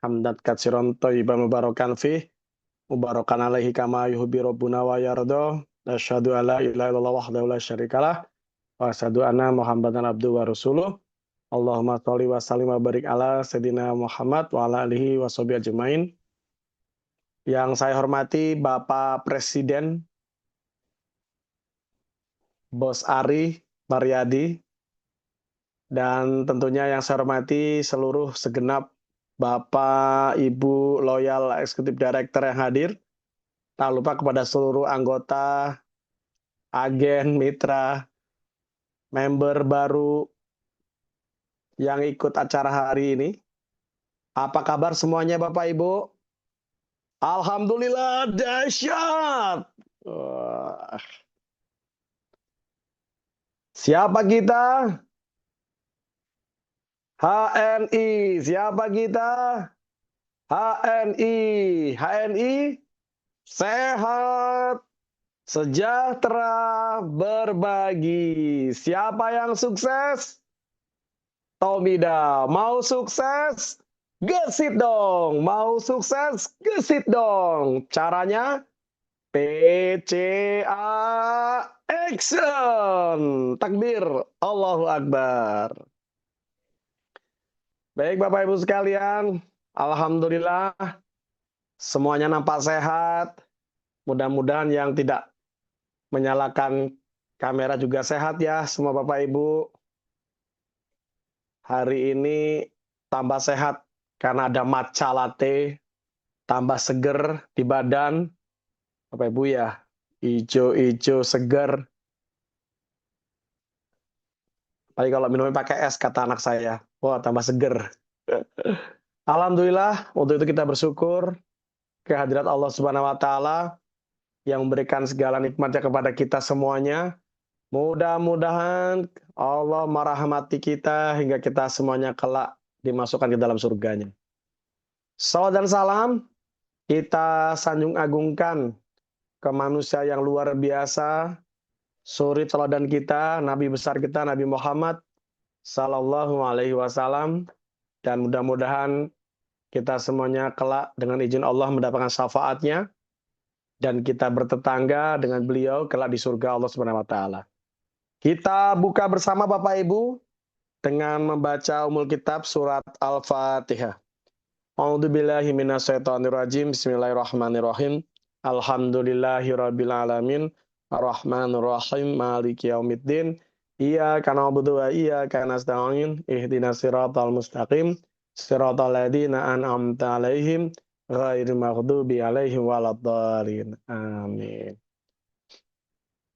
hamdan katsiran thayyiban mubarakan fih, mubarakan alaihi kama yuhibbu rabbuna wa yarda. Asyhadu an la ilaha illallah wahdahu la syarikalah wa asyhadu anna Muhammadan abduhu wa rasuluh. Allahumma sholli wa sallim wa barik ala sayyidina Muhammad wa ala alihi wa sahbihi ajmain. Yang saya hormati Bapak Presiden Bos Ari Maryadi, dan tentunya yang saya hormati seluruh segenap Bapak Ibu loyal Executive Director yang hadir. Tak lupa kepada seluruh anggota, agen, mitra, member baru yang ikut acara hari ini. Apa kabar semuanya Bapak Ibu? Alhamdulillah dahsyat. Wah. Siapa kita? HNI. Siapa kita? HNI. HNI sehat, sejahtera, berbagi. Siapa yang sukses? Tomida. Mau sukses? Gesit dong. Mau sukses? Gesit dong. Caranya? PCA Action. Takbir. Allahu Akbar. Baik Bapak Ibu sekalian, alhamdulillah semuanya nampak sehat. Mudah-mudahan yang tidak menyalakan kamera juga sehat ya semua Bapak Ibu. Hari ini tambah sehat karena ada matcha latte, tambah seger di badan. Bapak Ibu ya, hijau-hijau seger. Apalagi kalau minumnya pakai es, kata anak saya. Wah, tambah seger. Alhamdulillah, untuk itu kita bersyukur kehadirat Allah Subhanahu wa Ta'ala yang memberikan segala nikmatnya kepada kita semuanya. Mudah-mudahan Allah merahmati kita hingga kita semuanya kelak dimasukkan ke dalam surganya. Salawat dan salam kita sanjung agungkan ke manusia yang luar biasa, suri teladan kita, Nabi besar kita, Nabi Muhammad Sallallahu Alaihi Wasallam, dan mudah-mudahan kita semuanya kelak dengan izin Allah mendapatkan syafaatnya, dan kita bertetangga dengan beliau kelak di surga Allah Subhanahu Wa Taala. Kita buka bersama Bapak Ibu dengan membaca Ummul Kitab surat Al-Fatihah. A'udzubillahi minasyaitonirrajim. Bismillahirrahmanirrahim. Alhamdulillahirabbil alamin. Arrahmanirrahim. Maliki yaumiddin. Iyyaka na'budu wa iyyaka nasta'in. Ihdinas siratal mustaqim. Siratal ladzina an'amta 'alaihim ghairil maghdubi 'alaihim waladdallin. Amin.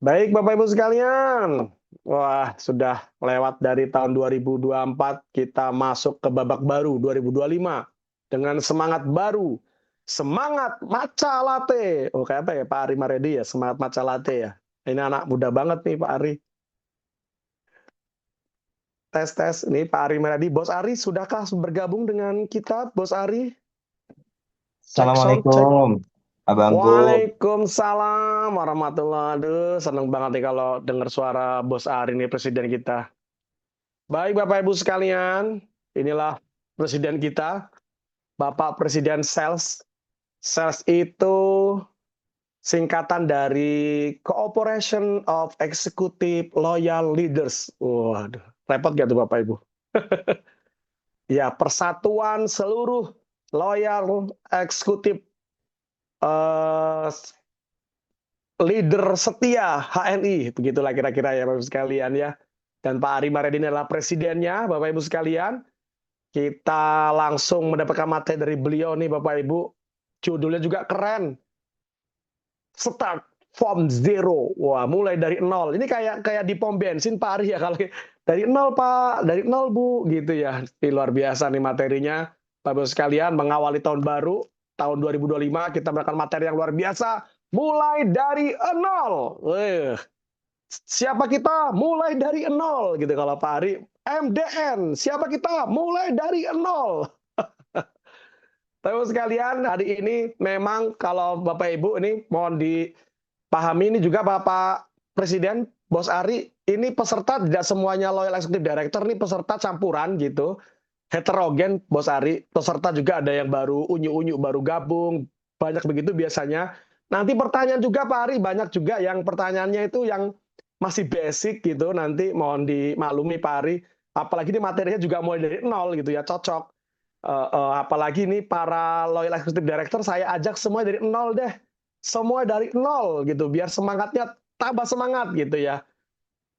Baik Bapak Ibu sekalian. Wah, sudah lewat dari tahun 2024, kita masuk ke babak baru 2025 dengan semangat baru. Semangat matcha latte. Oh, kayak apa ya Pak Ari Maredi ya, semangat matcha latte ya. Ini anak muda banget nih Pak Ari. Tes. Ini Pak Ari Maredi. Bos Ari, sudahkah bergabung dengan kita, Bos Ari? Cek sound, cek. Assalamualaikum, Abangku. Waalaikumsalam warahmatullahi wabarakatuh. Senang banget nih kalau dengar suara Bos Ari nih, presiden kita. Baik Bapak Ibu sekalian, inilah presiden kita, Bapak Presiden Sales. Sales itu singkatan dari Cooperation of Executive Loyal Leaders. Waduh, repot gak tuh Bapak Ibu? Ya, persatuan seluruh loyal eksekutif leader setia HNI, begitulah kira-kira ya Bapak Ibu sekalian ya. Dan Pak Ari Maryadi adalah presidennya, Bapak Ibu sekalian. Kita langsung mendapatkan materi dari beliau nih Bapak Ibu. Judulnya juga keren. Start from zero. Wah, mulai dari nol. Ini kayak di pom bensin Pak Ari ya, kalau dari nol Pak, dari nol Bu, gitu ya. Ini luar biasa nih materinya. Bapak Ibu sekalian, mengawali tahun baru, tahun 2025, kita mendapatkan materi yang luar biasa. Mulai dari nol. Siapa kita? Mulai dari nol, gitu kalau Pak Ari. MDN, siapa kita? Mulai dari nol. Teman sekalian, hari ini memang kalau Bapak Ibu ini mohon dipahami, ini juga Bapak Presiden Bos Ari, ini peserta tidak semuanya loyal executive director, ini peserta campuran gitu. heterogen, Bos Ari. Peserta juga ada yang baru unyu-unyu, baru gabung. Banyak begitu biasanya. Nanti pertanyaan juga Pak Ari, banyak juga yang pertanyaannya itu yang masih basic gitu. Nanti mohon dimaklumi Pak Ari. Apalagi ini materinya juga mulai dari nol gitu ya, cocok. Apalagi ini para loyal executive director saya ajak semua dari nol deh. Semua dari nol gitu, biar semangatnya tambah semangat gitu ya.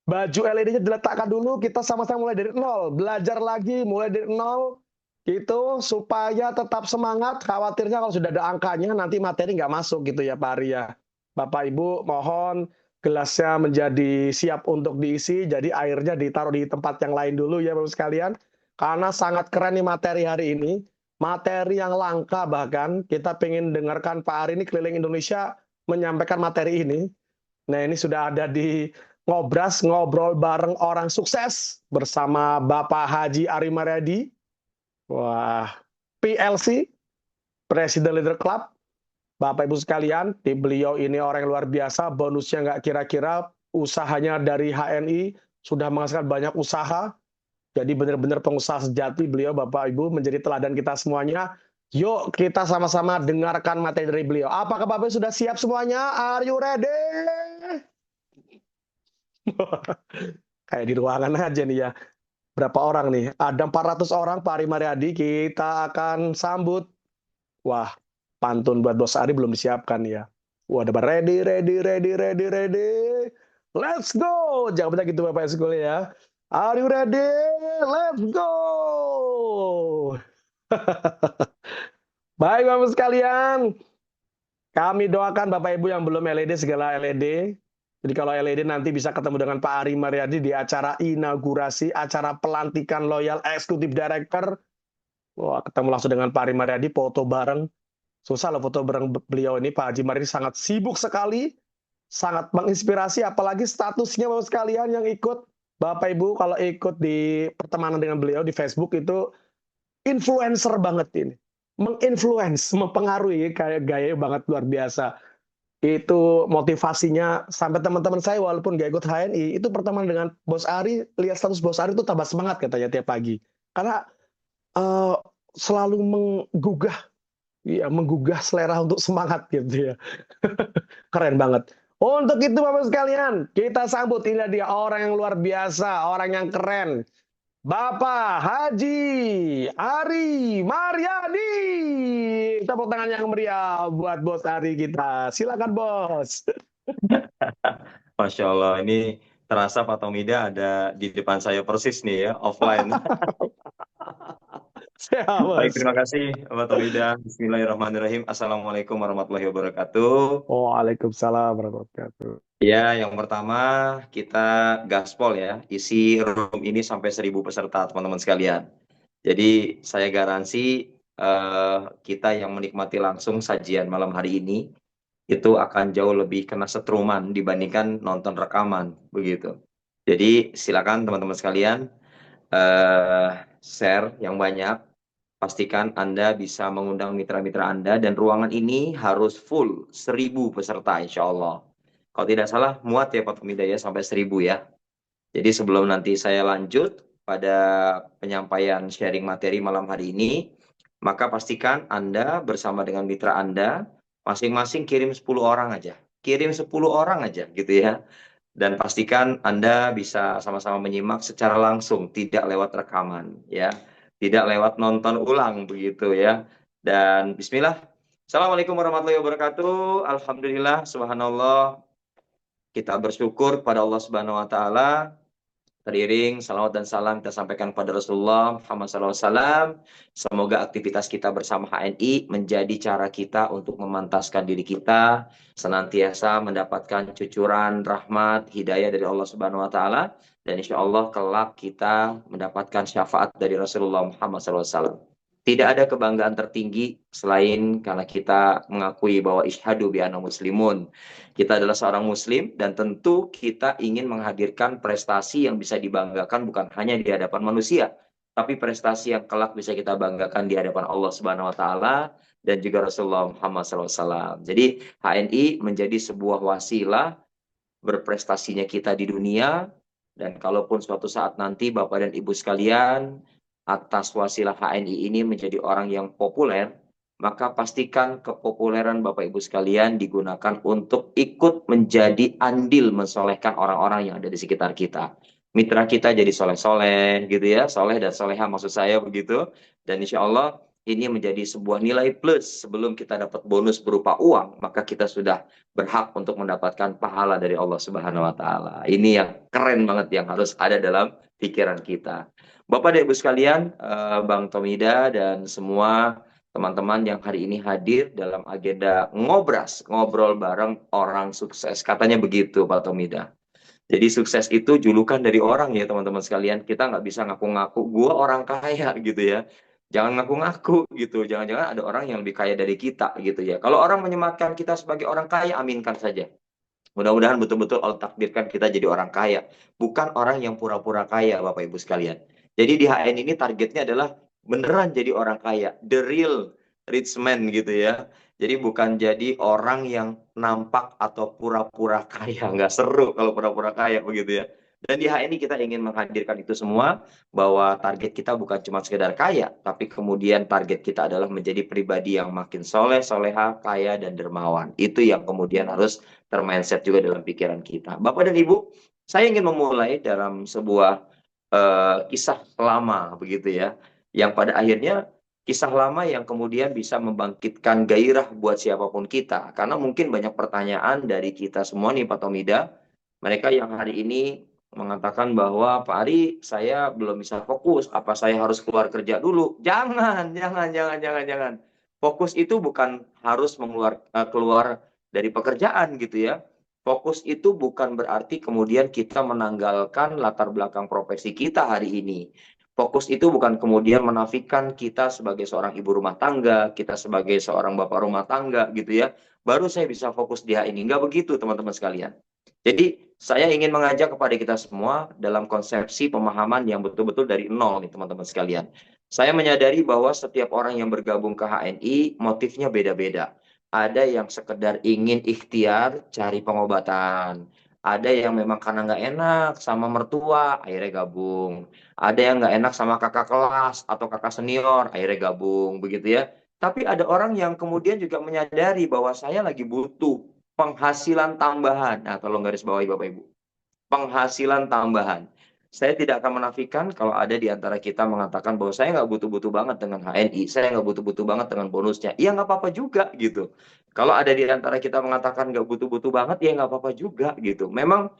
Baju LED-nya diletakkan dulu, kita sama-sama mulai dari nol, belajar lagi mulai dari nol, gitu supaya tetap semangat. Khawatirnya kalau sudah ada angkanya nanti materi nggak masuk gitu ya Pak Arya. Bapak Ibu mohon gelasnya menjadi siap untuk diisi, jadi airnya ditaruh di tempat yang lain dulu ya Bapak sekalian. Karena sangat keren nih materi hari ini, materi yang langka bahkan kita pengen dengarkan Pak Ari ini keliling Indonesia menyampaikan materi ini. Nah, ini sudah ada di Ngobras, ngobrol bareng orang sukses bersama Bapak Haji Ari Mariadi. Wah, PLC, President Leader Club. Bapak Ibu sekalian, di beliau ini orang yang luar biasa, bonusnya nggak kira-kira, usahanya dari HNI, sudah menghasilkan banyak usaha, jadi benar-benar pengusaha sejati beliau, Bapak Ibu, menjadi teladan kita semuanya. Yuk kita sama-sama dengarkan materi dari beliau. Apakah Bapak Ibu sudah siap semuanya? Are you ready? Kayak di ruangan aja nih ya. Berapa orang nih? Ada 400 orang Pak Ari Mariadi. Kita akan sambut. Wah, pantun buat Bos Ari belum disiapkan ya. Wah, ada ready, ready, ready, ready, ready. Let's go. Jangan banyak gitu Bapak Sekolah ya. Are you ready? Let's go. Baik Bapak sekalian. Kami doakan Bapak Ibu yang belum LED segala LED. Jadi kalau LED nanti bisa ketemu dengan Pak Ari Mariadi di acara inaugurasi, acara pelantikan Loyal Executive Director. Wah, ketemu langsung dengan Pak Ari Mariadi, foto bareng. Susah loh foto bareng beliau ini. Pak Haji Mariadi sangat sibuk sekali, sangat menginspirasi, apalagi statusnya Bapak sekalian yang ikut. Bapak Ibu kalau ikut di pertemanan dengan beliau di Facebook itu influencer banget ini. Menginfluence, mempengaruhi, kayak gaya banget luar biasa. Itu motivasinya sampai teman-teman saya walaupun gak ikut HNI itu pertemuan dengan Bos Ari, lihat status Bos Ari itu tambah semangat katanya tiap pagi karena uh, selalu menggugah selera untuk semangat gitu ya. Keren banget. Untuk itu Bapak sekalian, kita sambut ini dia orang yang luar biasa, orang yang keren, Bapak Haji Ari Mariadi. Tepuk tangan yang meriah buat Bos Ari kita. Silakan Bos. Masya Allah, ini terasa Pak Tomida ada di depan saya persis nih ya, offline. Ya, Baik, Bos. terima kasih Pak Tomida. Bismillahirrahmanirrahim. Assalamualaikum warahmatullahi wabarakatuh. Waalaikumsalam warahmatullahi wabarakatuh. Ya, yang pertama kita gaspol ya, isi room ini sampai 1.000 peserta teman-teman sekalian. Jadi saya garansi kita yang menikmati langsung sajian malam hari ini itu akan jauh lebih kena setruman dibandingkan nonton rekaman begitu. Jadi silakan teman-teman sekalian share yang banyak. Pastikan Anda bisa mengundang mitra-mitra Anda dan ruangan ini harus full 1.000 peserta insya Allah. Kalau tidak salah muat ya Pak Tomida ya sampai 1.000 ya. Jadi sebelum nanti saya lanjut pada penyampaian sharing materi malam hari ini, maka pastikan Anda bersama dengan mitra Anda masing-masing kirim 10 orang aja. Kirim 10 orang aja gitu ya. Dan pastikan Anda bisa sama-sama menyimak secara langsung, tidak lewat rekaman ya. Tidak lewat nonton ulang begitu ya. Dan bismillah. Assalamualaikum warahmatullahi wabarakatuh. Alhamdulillah, subhanallah. Kita bersyukur pada Allah Subhanahu wa taala. Teriring salawat dan salam kita sampaikan kepada Rasulullah Muhammad SAW. Semoga aktivitas kita bersama HNI menjadi cara kita untuk memantaskan diri kita senantiasa mendapatkan cucuran rahmat hidayah dari Allah Subhanahu Wa Taala dan insya Allah kelak kita mendapatkan syafaat dari Rasulullah Muhammad SAW. Tidak ada kebanggaan tertinggi selain karena kita mengakui bahwa isyhadu bi anna muslimun. Kita adalah seorang muslim dan tentu kita ingin menghadirkan prestasi yang bisa dibanggakan bukan hanya di hadapan manusia, tapi prestasi yang kelak bisa kita banggakan di hadapan Allah Subhanahu wa taala dan juga Rasulullah Muhammad SAW. Jadi HNI menjadi sebuah wasilah berprestasinya kita di dunia dan kalaupun suatu saat nanti Bapak dan Ibu sekalian atas wasilah HNI ini menjadi orang yang populer, maka pastikan kepopuleran Bapak Ibu sekalian digunakan untuk ikut menjadi andil mensolehkan orang-orang yang ada di sekitar kita. Mitra kita jadi soleh-soleh gitu ya, soleh dan soleha maksud saya begitu. Dan insya Allah ini menjadi sebuah nilai plus sebelum kita dapat bonus berupa uang, maka kita sudah berhak untuk mendapatkan pahala dari Allah Subhanahu wa taala. Ini yang keren banget yang harus ada dalam pikiran kita. Bapak dan Ibu sekalian, Bang Tomida dan semua teman-teman yang hari ini hadir dalam agenda ngobras, ngobrol bareng orang sukses. Katanya begitu Pak Tomida. Jadi sukses itu julukan dari orang ya teman-teman sekalian. Kita nggak bisa ngaku-ngaku, gua orang kaya gitu ya. Jangan ngaku-ngaku gitu. Jangan-jangan ada orang yang lebih kaya dari kita gitu ya. Kalau orang menyematkan kita sebagai orang kaya, aminkan saja. Mudah-mudahan betul-betul Allah takdirkan kita jadi orang kaya. Bukan orang yang pura-pura kaya Bapak Ibu sekalian. Jadi di HN ini targetnya adalah beneran jadi orang kaya. The real rich man gitu ya. Jadi bukan jadi orang yang nampak atau pura-pura kaya. Nggak seru kalau pura-pura kaya begitu ya. Dan di HN ini kita ingin menghadirkan itu semua. Bahwa target kita bukan cuma sekedar kaya. Tapi kemudian target kita adalah menjadi pribadi yang makin soleh, soleha, kaya, dan dermawan. Itu yang kemudian harus termindset juga dalam pikiran kita. Bapak dan Ibu, saya ingin memulai dalam sebuah kisah lama begitu ya, yang pada akhirnya kisah lama yang kemudian bisa membangkitkan gairah buat siapapun kita. Karena mungkin banyak pertanyaan dari kita semua nih Pak Tomida, mereka yang hari ini mengatakan bahwa Pak Ari, saya belum bisa fokus, apa saya harus keluar kerja dulu? Jangan. Fokus itu bukan harus keluar dari pekerjaan gitu ya. Fokus itu bukan berarti kemudian kita menanggalkan latar belakang profesi kita hari ini. Fokus itu bukan kemudian menafikan kita sebagai seorang ibu rumah tangga, kita sebagai seorang bapak rumah tangga gitu ya. Baru saya bisa fokus di ini. Enggak begitu teman-teman sekalian. Jadi saya ingin mengajak kepada kita semua dalam konsepsi pemahaman yang betul-betul dari nol nih teman-teman sekalian. Saya menyadari bahwa setiap orang yang bergabung ke HNI motifnya beda-beda. Ada yang sekedar ingin ikhtiar cari pengobatan. Ada yang memang karena nggak enak sama mertua, akhirnya gabung. Ada yang nggak enak sama kakak kelas atau kakak senior, akhirnya gabung, begitu ya. Tapi ada orang yang kemudian juga menyadari bahwa saya lagi butuh penghasilan tambahan. Nah, tolong garis bawahi Bapak Ibu. Penghasilan tambahan. Saya tidak akan menafikan kalau ada di antara kita mengatakan bahwa saya nggak butuh-butuh banget dengan HNI, saya nggak butuh-butuh banget dengan bonusnya. Iya nggak apa-apa juga gitu. Kalau ada di antara kita mengatakan nggak butuh-butuh banget, ya nggak apa-apa juga gitu. Memang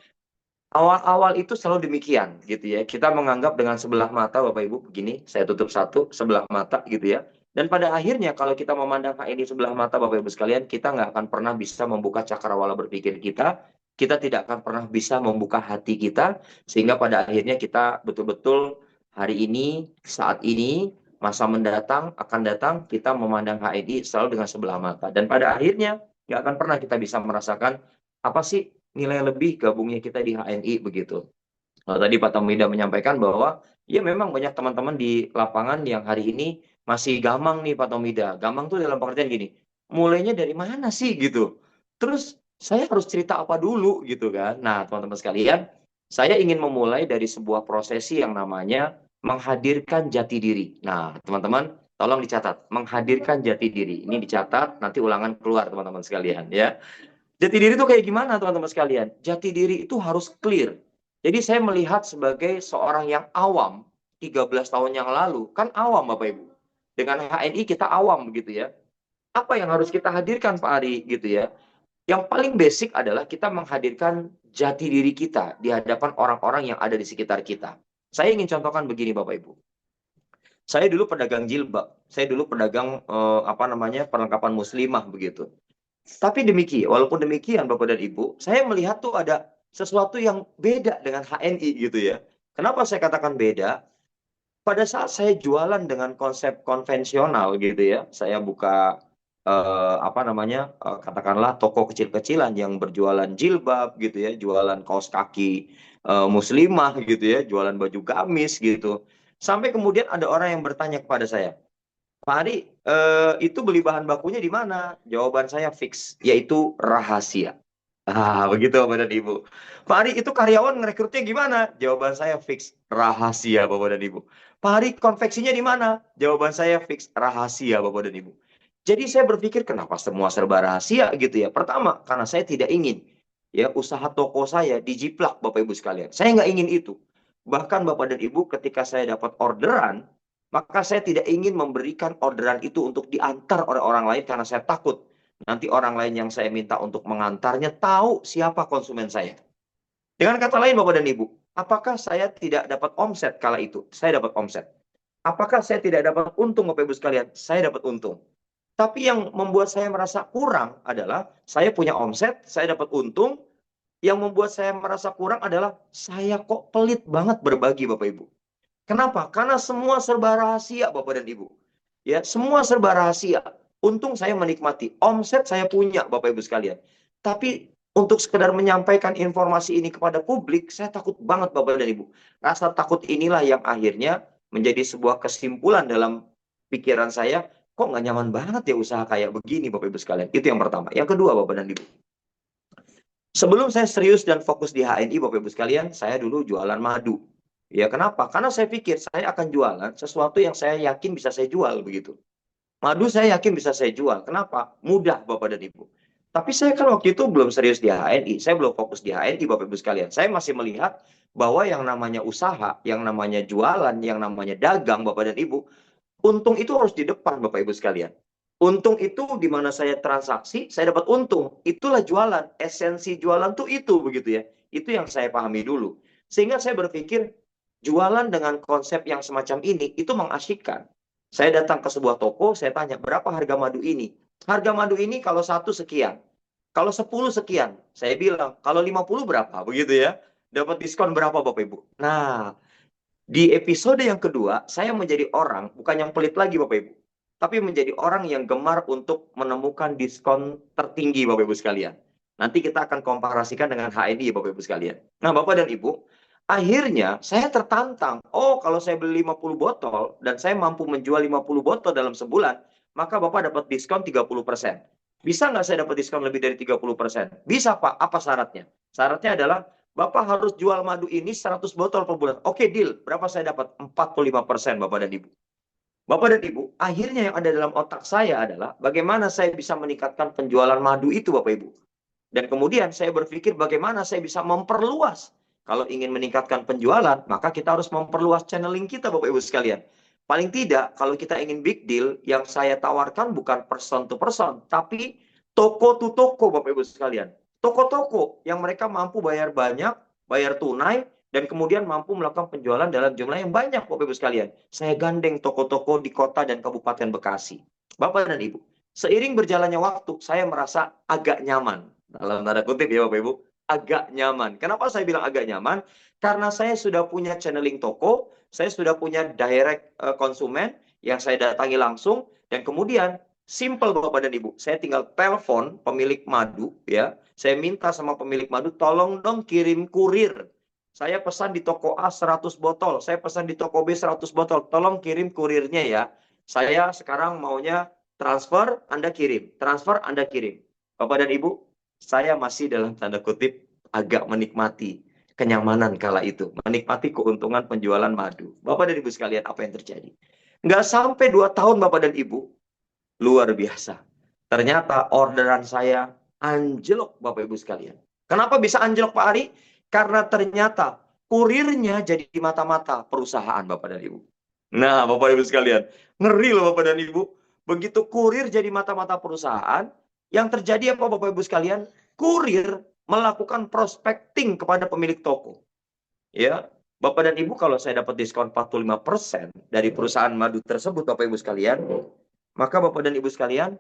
awal-awal itu selalu demikian gitu ya. Kita menganggap dengan sebelah mata Bapak Ibu begini, saya tutup satu sebelah mata gitu ya. Dan pada akhirnya kalau kita memandang HNI sebelah mata Bapak Ibu sekalian, kita nggak akan pernah bisa membuka cakrawala berpikir kita. Kita tidak akan pernah bisa membuka hati kita. Sehingga pada akhirnya kita betul-betul hari ini, saat ini, masa mendatang, akan datang, kita memandang HNI selalu dengan sebelah mata. Dan pada akhirnya nggak akan pernah kita bisa merasakan apa sih nilai lebih gabungnya kita di HNI begitu. Nah, tadi Pak Tamida menyampaikan bahwa ya memang banyak teman-teman di lapangan yang hari ini masih gamang nih Pak Tamida. Gamang tuh dalam pengertian gini, mulainya dari mana sih gitu. Terus saya harus cerita apa dulu gitu kan. Nah teman-teman sekalian, saya ingin memulai dari sebuah prosesi yang namanya menghadirkan jati diri. Nah teman-teman, tolong dicatat, menghadirkan jati diri. Ini dicatat, nanti ulangan keluar teman-teman sekalian ya. Jati diri itu kayak gimana teman-teman sekalian? Jati diri itu harus clear. Jadi saya melihat sebagai seorang yang awam 13 tahun yang lalu, kan awam Bapak Ibu. Dengan HNI kita awam begitu ya. Apa yang harus kita hadirkan Pak Ari gitu ya? Yang paling basic adalah kita menghadirkan jati diri kita di hadapan orang-orang yang ada di sekitar kita. Saya ingin contohkan begini Bapak Ibu. Saya dulu pedagang jilbab, saya dulu pedagang perlengkapan muslimah begitu. Tapi demikian, walaupun demikian Bapak dan Ibu, saya melihat tuh ada sesuatu yang beda dengan HNI gitu ya. Kenapa saya katakan beda? Pada saat saya jualan dengan konsep konvensional gitu ya, saya buka katakanlah toko kecil-kecilan yang berjualan jilbab gitu ya, jualan kaos kaki muslimah gitu ya, jualan baju gamis gitu. Sampai kemudian ada orang yang bertanya kepada saya, Pak Ari, itu beli bahan bakunya di mana? Jawaban saya fix, yaitu rahasia. Begitu Bapak dan Ibu. Pak Ari, itu karyawan ngerekrutnya gimana? Jawaban saya fix rahasia Bapak dan Ibu. Pak Ari, konveksinya di mana? Jawaban saya fix rahasia Bapak dan Ibu. Jadi saya berpikir kenapa semua serba rahasia gitu ya. Pertama, karena saya tidak ingin ya usaha toko saya dijiplak Bapak Ibu sekalian. Saya nggak ingin itu. Bahkan Bapak dan Ibu ketika saya dapat orderan, maka saya tidak ingin memberikan orderan itu untuk diantar oleh orang lain karena saya takut nanti orang lain yang saya minta untuk mengantarnya tahu siapa konsumen saya. Dengan kata lain Bapak dan Ibu, apakah saya tidak dapat omset kala itu? Saya dapat omset. Apakah saya tidak dapat untung Bapak Ibu sekalian? Saya dapat untung. Tapi yang membuat saya merasa kurang adalah saya punya omset, saya dapat untung. Yang membuat saya merasa kurang adalah saya kok pelit banget berbagi Bapak Ibu. Kenapa? Karena semua serba rahasia Bapak dan Ibu. Ya, semua serba rahasia. Untung saya menikmati. Omset saya punya Bapak Ibu sekalian. Tapi untuk sekedar menyampaikan informasi ini kepada publik, saya takut banget Bapak dan Ibu. Rasa takut inilah yang akhirnya menjadi sebuah kesimpulan dalam pikiran saya, kok nggak nyaman banget ya usaha kayak begini Bapak Ibu sekalian. Itu yang pertama. Yang kedua Bapak dan Ibu. Sebelum saya serius dan fokus di HNI Bapak Ibu sekalian, saya dulu jualan madu. Ya, kenapa? Karena saya pikir saya akan jualan sesuatu yang saya yakin bisa saya jual begitu. Madu saya yakin bisa saya jual. Kenapa? Mudah Bapak dan Ibu. Tapi saya kan waktu itu belum serius di HNI. Saya belum fokus di HNI Bapak Ibu sekalian. Saya masih melihat bahwa yang namanya usaha, yang namanya jualan, yang namanya dagang Bapak dan Ibu, untung itu harus di depan Bapak Ibu sekalian. Untung itu di mana saya transaksi, saya dapat untung. Itulah jualan. Esensi jualan tuh itu begitu ya. Itu yang saya pahami dulu. Sehingga saya berpikir jualan dengan konsep yang semacam ini itu mengasyikkan. Saya datang ke sebuah toko, saya tanya berapa harga madu ini. Harga madu ini kalau satu sekian. Kalau 10 sekian. Saya bilang, kalau 50 berapa? Begitu ya. Dapat diskon berapa Bapak Ibu? Nah, di episode yang kedua, saya menjadi orang, bukan yang pelit lagi Bapak Ibu, tapi menjadi orang yang gemar untuk menemukan diskon tertinggi Bapak Ibu sekalian. Nanti kita akan komparasikan dengan HNI ya Bapak Ibu sekalian. Nah Bapak dan Ibu, akhirnya saya tertantang, oh kalau saya beli 50 botol dan saya mampu menjual 50 botol dalam sebulan, maka Bapak dapat diskon 30%. Bisa nggak saya dapat diskon lebih dari 30%? Bisa Pak, apa syaratnya? Syaratnya adalah Bapak harus jual madu ini 100 botol per bulan. Oke, deal. Berapa saya dapat? 45% Bapak dan Ibu. Bapak dan Ibu, akhirnya yang ada dalam otak saya adalah bagaimana saya bisa meningkatkan penjualan madu itu Bapak Ibu. Dan kemudian saya berpikir bagaimana saya bisa memperluas. Kalau ingin meningkatkan penjualan, maka kita harus memperluas channeling kita Bapak Ibu sekalian. Paling tidak, kalau kita ingin big deal, yang saya tawarkan bukan person to person, tapi toko to toko Bapak Ibu sekalian. Toko-toko yang mereka mampu bayar banyak, bayar tunai, dan kemudian mampu melakukan penjualan dalam jumlah yang banyak Bapak Ibu sekalian. Saya gandeng toko-toko di kota dan Kabupaten Bekasi. Bapak dan Ibu, seiring berjalannya waktu, saya merasa agak nyaman. Dalam tanda kutip ya Bapak Ibu, agak nyaman. Kenapa saya bilang agak nyaman? Karena saya sudah punya channeling toko, saya sudah punya direct konsumen yang saya datangi langsung, dan kemudian simple Bapak dan Ibu, saya tinggal telepon pemilik madu ya, saya minta sama pemilik madu, tolong dong kirim kurir. Saya pesan di toko A 100 botol, saya pesan di toko B 100 botol, tolong kirim kurirnya ya. Saya sekarang maunya transfer, Anda kirim. Transfer, Anda kirim. Bapak dan Ibu, saya masih dalam tanda kutip agak menikmati kenyamanan kala itu. Menikmati keuntungan penjualan madu. Bapak dan Ibu sekalian, apa yang terjadi? Nggak sampai 2 tahun Bapak dan Ibu, luar biasa. Ternyata orderan saya anjlok Bapak Ibu sekalian. Kenapa bisa anjlok Pak Ari? Karena ternyata kurirnya jadi mata-mata perusahaan Bapak dan Ibu. Nah Bapak Ibu sekalian, ngeri loh Bapak dan Ibu. Begitu kurir jadi mata-mata perusahaan, yang terjadi apa Bapak Ibu sekalian? Kurir melakukan prospecting kepada pemilik toko. Ya, Bapak dan Ibu, kalau saya dapat diskon 45% dari perusahaan madu tersebut Bapak Ibu sekalian, maka Bapak dan Ibu sekalian,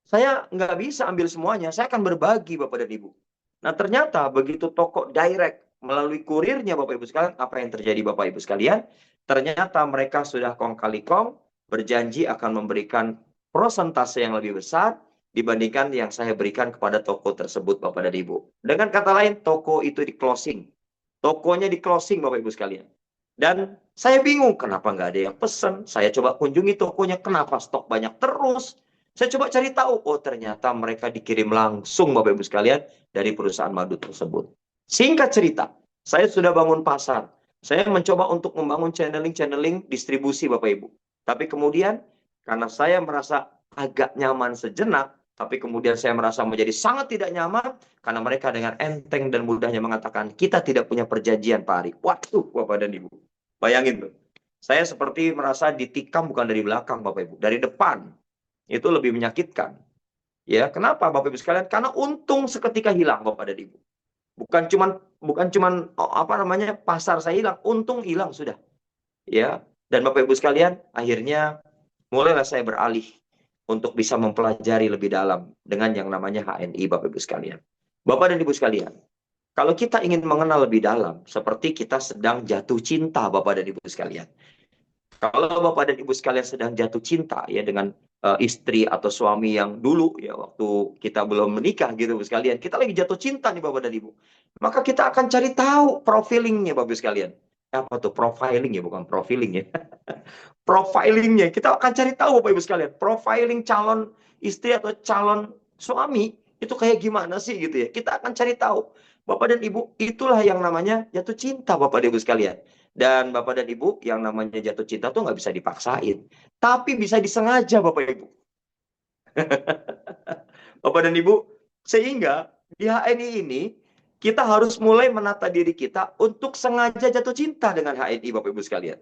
saya nggak bisa ambil semuanya. Saya akan berbagi Bapak dan Ibu. Nah ternyata begitu toko direct melalui kurirnya Bapak Ibu sekalian, apa yang terjadi Bapak Ibu sekalian? Ternyata mereka sudah kong kali kong berjanji akan memberikan prosentase yang lebih besar dibandingkan yang saya berikan kepada toko tersebut Bapak dan Ibu. Dengan kata lain, toko itu di closing. Tokonya di closing Bapak Ibu sekalian. Dan saya bingung kenapa nggak ada yang pesen. Saya coba kunjungi tokonya, kenapa stok banyak terus. Saya coba cari tahu, oh ternyata mereka dikirim langsung Bapak Ibu sekalian dari perusahaan madu tersebut. Singkat cerita, saya sudah bangun pasar. Saya mencoba untuk membangun channeling distribusi Bapak Ibu. Tapi kemudian karena saya merasa agak nyaman sejenak, tapi kemudian saya merasa menjadi sangat tidak nyaman karena mereka dengan enteng dan mudahnya mengatakan kita tidak punya perjanjian Pak Ari. Waduh, Bapak dan Ibu. Bayangin tuh. Saya seperti merasa ditikam bukan dari belakang Bapak Ibu, dari depan. Itu lebih menyakitkan. Ya, kenapa Bapak Ibu sekalian? Karena untung seketika hilang Bapak dan Ibu. Bukan cuman apa namanya pasar saya hilang, untung hilang sudah. Ya, dan Bapak Ibu sekalian, akhirnya mulailah saya beralih untuk bisa mempelajari lebih dalam dengan yang namanya HNI Bapak Ibu sekalian. Bapak dan Ibu sekalian, kalau kita ingin mengenal lebih dalam, seperti kita sedang jatuh cinta Bapak dan Ibu sekalian. Kalau Bapak dan Ibu sekalian sedang jatuh cinta ya dengan istri atau suami yang dulu ya waktu kita belum menikah gitu Bapak sekalian, kita lagi jatuh cinta nih Bapak dan Ibu. Maka kita akan cari tahu profilingnya Bapak sekalian. Apa tuh profiling ya, bukan profiling ya. Profilingnya kita akan cari tahu Bapak Ibu sekalian. Profiling calon istri atau calon suami itu kayak gimana sih gitu ya. Kita akan cari tahu. Bapak dan Ibu, itulah yang namanya jatuh cinta Bapak dan Ibu sekalian. Dan Bapak dan Ibu, yang namanya jatuh cinta tuh nggak bisa dipaksain. Tapi bisa disengaja Bapak Ibu. Bapak dan Ibu, sehingga di HNI ini, kita harus mulai menata diri kita untuk sengaja jatuh cinta dengan HNI Bapak Ibu sekalian.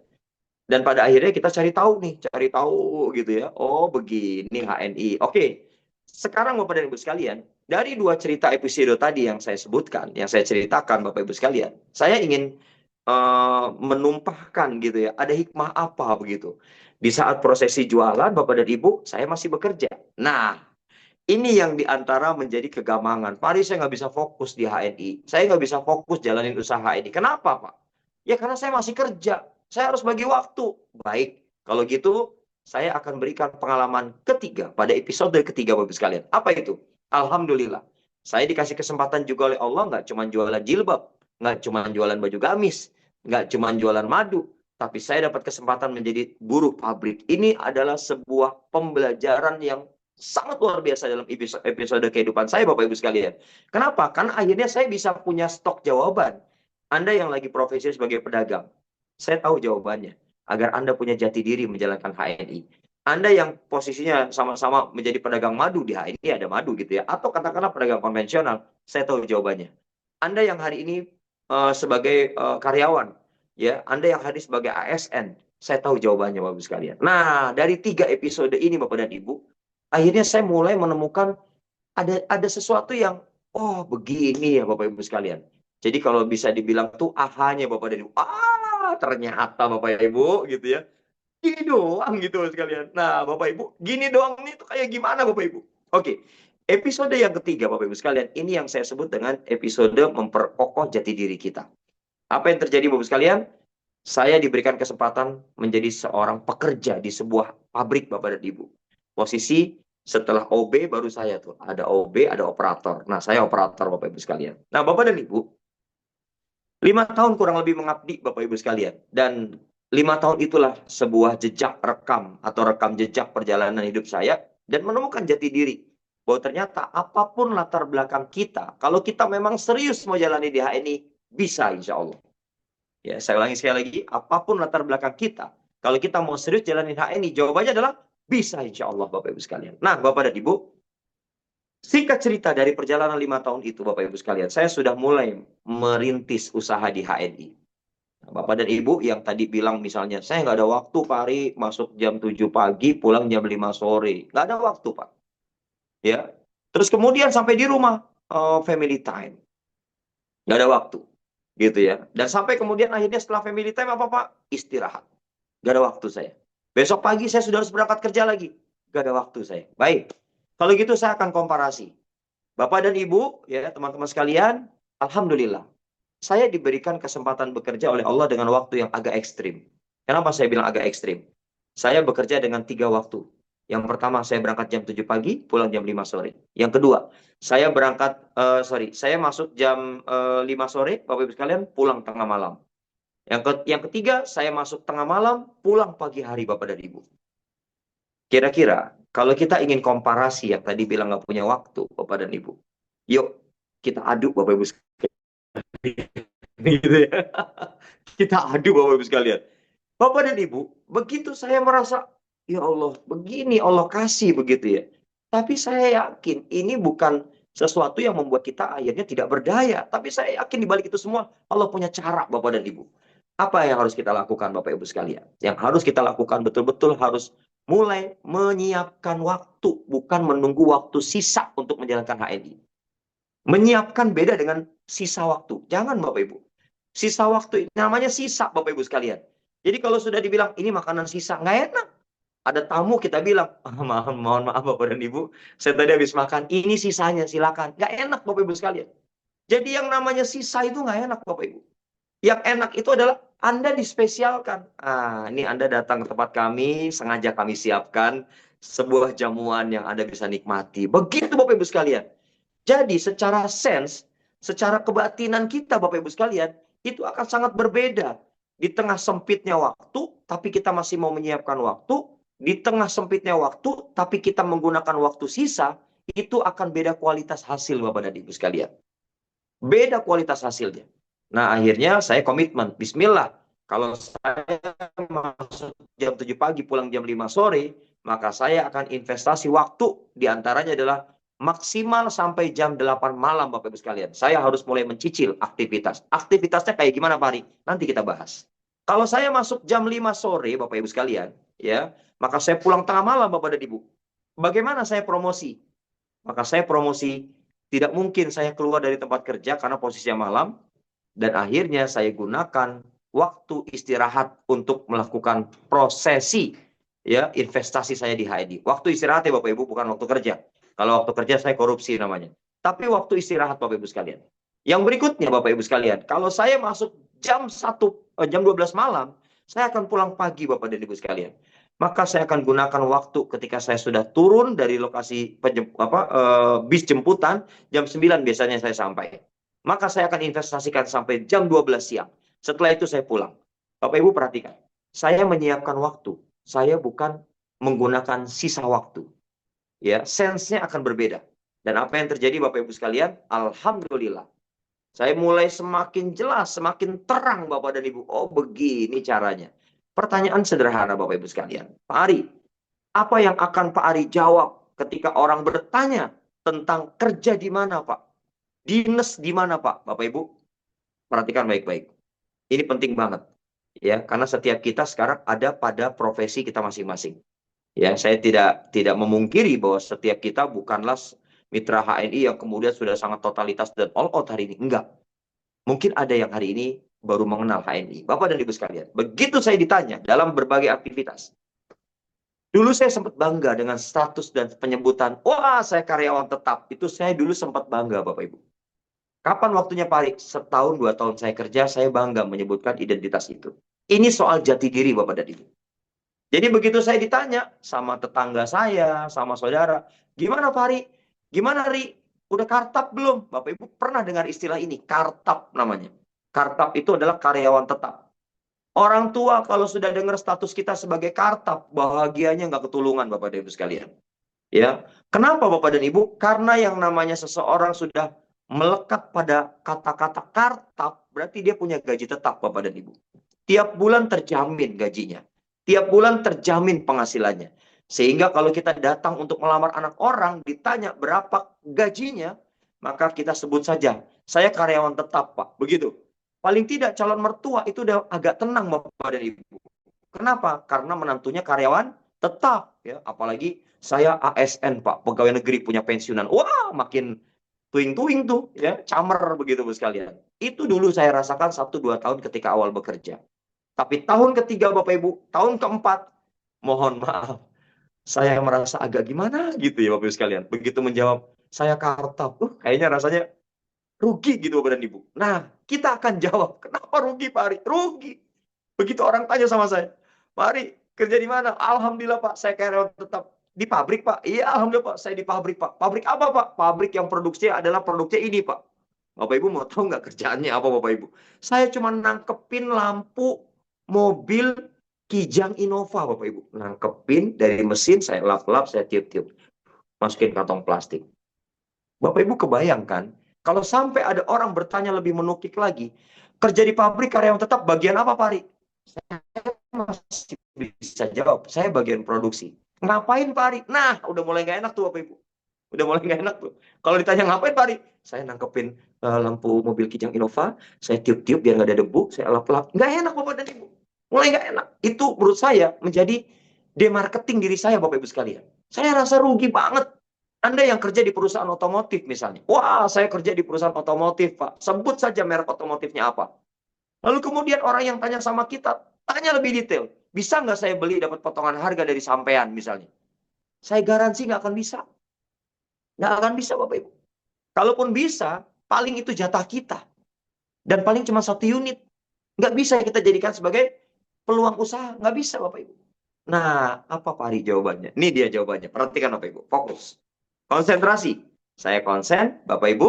Dan pada akhirnya kita cari tahu nih, cari tahu gitu ya. Oh begini HNI. Oke, sekarang Bapak dan Ibu sekalian, dari dua cerita episode tadi yang saya sebutkan, yang saya ceritakan Bapak Ibu sekalian, saya ingin menumpahkan gitu ya, ada hikmah apa begitu. Di saat prosesi jualan Bapak dan Ibu, saya masih bekerja. Nah, ini yang diantara menjadi kegamangan. Pak Ari, saya nggak bisa fokus di HNI. Saya nggak bisa fokus jalanin usaha HNI. Kenapa, Pak? Ya karena saya masih kerja. Saya harus bagi waktu. Baik, kalau gitu saya akan berikan pengalaman ketiga pada episode ketiga Bapak sekalian. Apa itu? Alhamdulillah. Saya dikasih kesempatan juga oleh Allah nggak cuma jualan jilbab, nggak cuma jualan baju gamis, nggak cuma jualan madu, tapi saya dapat kesempatan menjadi buruh pabrik. Ini adalah sebuah pembelajaran yang sangat luar biasa dalam episode kehidupan saya Bapak Ibu sekalian. Kenapa? Karena akhirnya saya bisa punya stok jawaban. Anda yang lagi profesi sebagai pedagang, saya tahu jawabannya. Agar Anda punya jati diri menjalankan HNI. Anda yang posisinya sama-sama menjadi pedagang madu, di HNI ada madu gitu ya, atau katakanlah pedagang konvensional, saya tahu jawabannya. Anda yang hari ini sebagai karyawan, ya, Anda yang hari ini sebagai ASN, saya tahu jawabannya Bapak Ibu sekalian. Nah, dari 3 episode ini Bapak dan Ibu, akhirnya saya mulai menemukan ada sesuatu yang oh begini ya Bapak Ibu sekalian. Jadi kalau bisa dibilang tuh ahanya Bapak dan Ibu. Ternyata Bapak Ibu gitu ya. Gini doang gitu sekalian. Nah, Bapak Ibu, gini doang nih tuh kayak gimana Bapak Ibu? Oke. Episode yang ketiga Bapak Ibu sekalian, ini yang saya sebut dengan episode memperkokoh jati diri kita. Apa yang terjadi Bapak Ibu sekalian? Saya diberikan kesempatan menjadi seorang pekerja di sebuah pabrik Bapak dan Ibu. Posisi setelah OB baru saya tuh. Ada OB, ada operator. Nah, saya operator Bapak Ibu sekalian. Nah, Bapak dan Ibu, 5 tahun kurang lebih mengabdi Bapak Ibu sekalian. Dan 5 tahun itulah sebuah jejak rekam atau rekam jejak perjalanan hidup saya. Dan menemukan jati diri. Bahwa ternyata apapun latar belakang kita, kalau kita memang serius mau jalani di HNI, bisa insya Allah. Ya, saya ulangi sekali lagi, apapun latar belakang kita, kalau kita mau serius jalanin HNI, jawabannya adalah bisa insya Allah Bapak Ibu sekalian. Nah, Bapak dan Ibu, singkat cerita dari perjalanan 5 tahun itu Bapak Ibu sekalian, saya sudah mulai merintis usaha di HNI. Bapak dan Ibu yang tadi bilang misalnya, saya nggak ada waktu Pak Ari, masuk jam 7 pagi, pulang jam 5 sore. Nggak ada waktu Pak. Ya. Terus kemudian sampai di rumah, family time. Nggak ada waktu. Gitu ya. Dan sampai kemudian akhirnya setelah family time apa Pak? Istirahat. Nggak ada waktu saya. Besok pagi saya sudah harus berangkat kerja lagi. Nggak ada waktu saya. Baik. Kalau gitu saya akan komparasi. Bapak dan Ibu, ya teman-teman sekalian, Alhamdulillah. Saya diberikan kesempatan bekerja oleh Allah dengan waktu yang agak ekstrim. Kenapa saya bilang agak ekstrim? Saya bekerja dengan 3 waktu. Yang pertama, saya berangkat jam 7 pagi, pulang jam 5 sore. Yang kedua, saya saya masuk jam 5 sore, Bapak Ibu sekalian, pulang tengah malam. Yang ketiga, saya masuk tengah malam, pulang pagi hari, Bapak dan Ibu. Kira-kira Kalau kita ingin komparasi yang tadi bilang nggak punya waktu, Bapak dan Ibu, yuk kita adu Bapak Ibu sekalian. Gitu ya. Kita adu Bapak Ibu sekalian. Bapak dan Ibu, begitu saya merasa, ya Allah, begini Allah kasih begitu ya. Tapi saya yakin ini bukan sesuatu yang membuat kita akhirnya tidak berdaya. Tapi saya yakin di balik itu semua Allah punya cara Bapak dan Ibu. Apa yang harus kita lakukan Bapak Ibu sekalian? Yang harus kita lakukan betul-betul harus mulai menyiapkan waktu, bukan menunggu waktu sisa untuk menjalankan HNI. Menyiapkan beda dengan sisa waktu. Jangan Bapak Ibu. Sisa waktu namanya sisa Bapak Ibu sekalian. Jadi kalau sudah dibilang ini makanan sisa, nggak enak. Ada tamu kita bilang, mohon maaf Bapak dan Ibu, saya tadi habis makan, ini sisanya silakan. Nggak enak Bapak Ibu sekalian. Jadi yang namanya sisa itu nggak enak Bapak Ibu. Yang enak itu adalah Anda dispesialkan. Ah, ini Anda datang ke tempat kami, sengaja kami siapkan sebuah jamuan yang Anda bisa nikmati. Begitu Bapak Ibu sekalian. Jadi secara sense, secara kebatinan kita Bapak Ibu sekalian, itu akan sangat berbeda. Di tengah sempitnya waktu, tapi kita masih mau menyiapkan waktu. Di tengah sempitnya waktu, tapi kita menggunakan waktu sisa, itu akan beda kualitas hasil Bapak dan Ibu sekalian. Beda kualitas hasilnya. Nah akhirnya saya komitmen, Bismillah. Kalau saya masuk jam 7 pagi, pulang jam 5 sore, maka saya akan investasi waktu. Di antaranya adalah maksimal sampai jam 8 malam Bapak Ibu sekalian. Saya harus mulai mencicil aktivitas. Aktivitasnya kayak gimana Pak Ari? Nanti kita bahas. Kalau saya masuk jam 5 sore Bapak Ibu sekalian, ya, maka saya pulang tengah malam Bapak dan Ibu. Bagaimana saya promosi? Maka saya promosi, tidak mungkin saya keluar dari tempat kerja karena posisinya malam, dan akhirnya saya gunakan waktu istirahat untuk melakukan prosesi ya investasi saya di HID. Waktu istirahat ya Bapak Ibu, bukan waktu kerja. Kalau waktu kerja saya korupsi namanya. Tapi waktu istirahat Bapak Ibu sekalian. Yang berikutnya Bapak Ibu sekalian, kalau saya masuk jam 12 malam, saya akan pulang pagi Bapak dan Ibu sekalian. Maka saya akan gunakan waktu ketika saya sudah turun dari lokasi bis jemputan, jam 9 biasanya saya sampai. Maka saya akan investasikan sampai jam 12 siang. Setelah itu saya pulang. Bapak Ibu perhatikan, saya menyiapkan waktu. Saya bukan menggunakan sisa waktu. Ya, sense-nya akan berbeda. Dan apa yang terjadi Bapak Ibu sekalian? Alhamdulillah. Saya mulai semakin jelas, semakin terang Bapak dan Ibu. Oh, begini caranya. Pertanyaan sederhana Bapak Ibu sekalian. Pak Ari, apa yang akan Pak Ari jawab ketika orang bertanya tentang kerja di mana Pak? Dinas di mana Pak? Bapak Ibu, perhatikan baik-baik. Ini penting banget. Ya, karena setiap kita sekarang ada pada profesi kita masing-masing. Ya, saya tidak memungkiri bahwa setiap kita bukanlah mitra HNI yang kemudian sudah sangat totalitas dan all out hari ini. Enggak. Mungkin ada yang hari ini baru mengenal HNI. Bapak dan Ibu sekalian, begitu saya ditanya dalam berbagai aktivitas, dulu saya sempat bangga dengan status dan penyebutan, wah saya karyawan tetap. Itu saya dulu sempat bangga Bapak Ibu. Kapan waktunya Pak Ari? Setahun, 2 tahun saya kerja, saya bangga menyebutkan identitas itu. Ini soal jati diri Bapak dan Ibu. Jadi begitu saya ditanya sama tetangga saya, sama saudara, gimana Pak Ari? Gimana Ri? Udah kartap belum? Bapak Ibu pernah dengar istilah ini? Kartap namanya. Kartap itu adalah karyawan tetap. Orang tua kalau sudah dengar status kita sebagai kartap, bahagianya nggak ketulungan Bapak dan Ibu sekalian. Ya, kenapa Bapak dan Ibu? Karena yang namanya seseorang sudah melekat pada kata-kata kartap, berarti dia punya gaji tetap Bapak dan Ibu. Tiap bulan terjamin gajinya. Tiap bulan terjamin penghasilannya. Sehingga kalau kita datang untuk melamar anak orang, ditanya berapa gajinya, maka kita sebut saja, saya karyawan tetap Pak. Begitu. Paling tidak calon mertua itu udah agak tenang Bapak dan Ibu. Kenapa? Karena menantunya karyawan tetap. Ya. Apalagi saya ASN Pak, pegawai negeri punya pensiunan. Wah, makin tuing-tuing tuh. Ya, camer begitu Bu sekalian. Itu dulu saya rasakan 1-2 tahun ketika awal bekerja. Tapi tahun ketiga Bapak Ibu, tahun keempat, mohon maaf, saya merasa agak gimana gitu ya Bapak Ibu sekalian. Begitu menjawab, saya kartap, kayaknya rasanya rugi gitu Bapak dan Ibu. Nah, kita akan jawab, kenapa rugi Pak Ari? Rugi. Begitu orang tanya sama saya, Pak Ari, kerja di mana? Alhamdulillah Pak, saya karyawan tetap. Di pabrik Pak? Iya Alhamdulillah Pak, saya di pabrik Pak. Pabrik apa Pak? Pabrik yang produksinya adalah produknya ini Pak. Bapak Ibu mau tahu nggak kerjaannya apa Bapak Ibu? Saya cuma nangkepin lampu mobil Kijang Innova, Bapak Ibu. Nangkepin dari mesin, saya lap-lap, saya tiup-tiup. Masukin kantong plastik. Bapak Ibu kebayangkan, kalau sampai ada orang bertanya lebih menukik lagi, kerja di pabrik karyawan tetap bagian apa, Pak Ari? Saya masih bisa jawab, saya bagian produksi. Ngapain, Pak Ari? Nah, udah mulai nggak enak tuh, Bapak Ibu. Udah mulai nggak enak tuh. Kalau ditanya ngapain, Pak Ari? Saya nangkepin lampu mobil Kijang Innova, saya tiup-tiup biar nggak ada debu, saya lap-lap. Nggak enak, Bapak dan Ibu. Mulai nggak enak. Itu menurut saya menjadi demarketing diri saya, Bapak Ibu sekalian. Saya rasa rugi banget. Anda yang kerja di perusahaan otomotif misalnya. Wah, saya kerja di perusahaan otomotif, Pak. Sebut saja merek otomotifnya apa. Lalu kemudian orang yang tanya sama kita, tanya lebih detail. Bisa nggak saya beli dapat potongan harga dari sampean misalnya? Saya garansi nggak akan bisa. Nggak akan bisa, Bapak Ibu. Kalaupun bisa, paling itu jatah kita. Dan paling cuma 1 unit. Nggak bisa kita jadikan sebagai peluang usaha. Nggak bisa, Bapak Ibu. Nah, apa Pak Ari jawabannya? Ini dia jawabannya. Perhatikan Bapak Ibu. Fokus. Konsentrasi. Saya konsen, Bapak Ibu.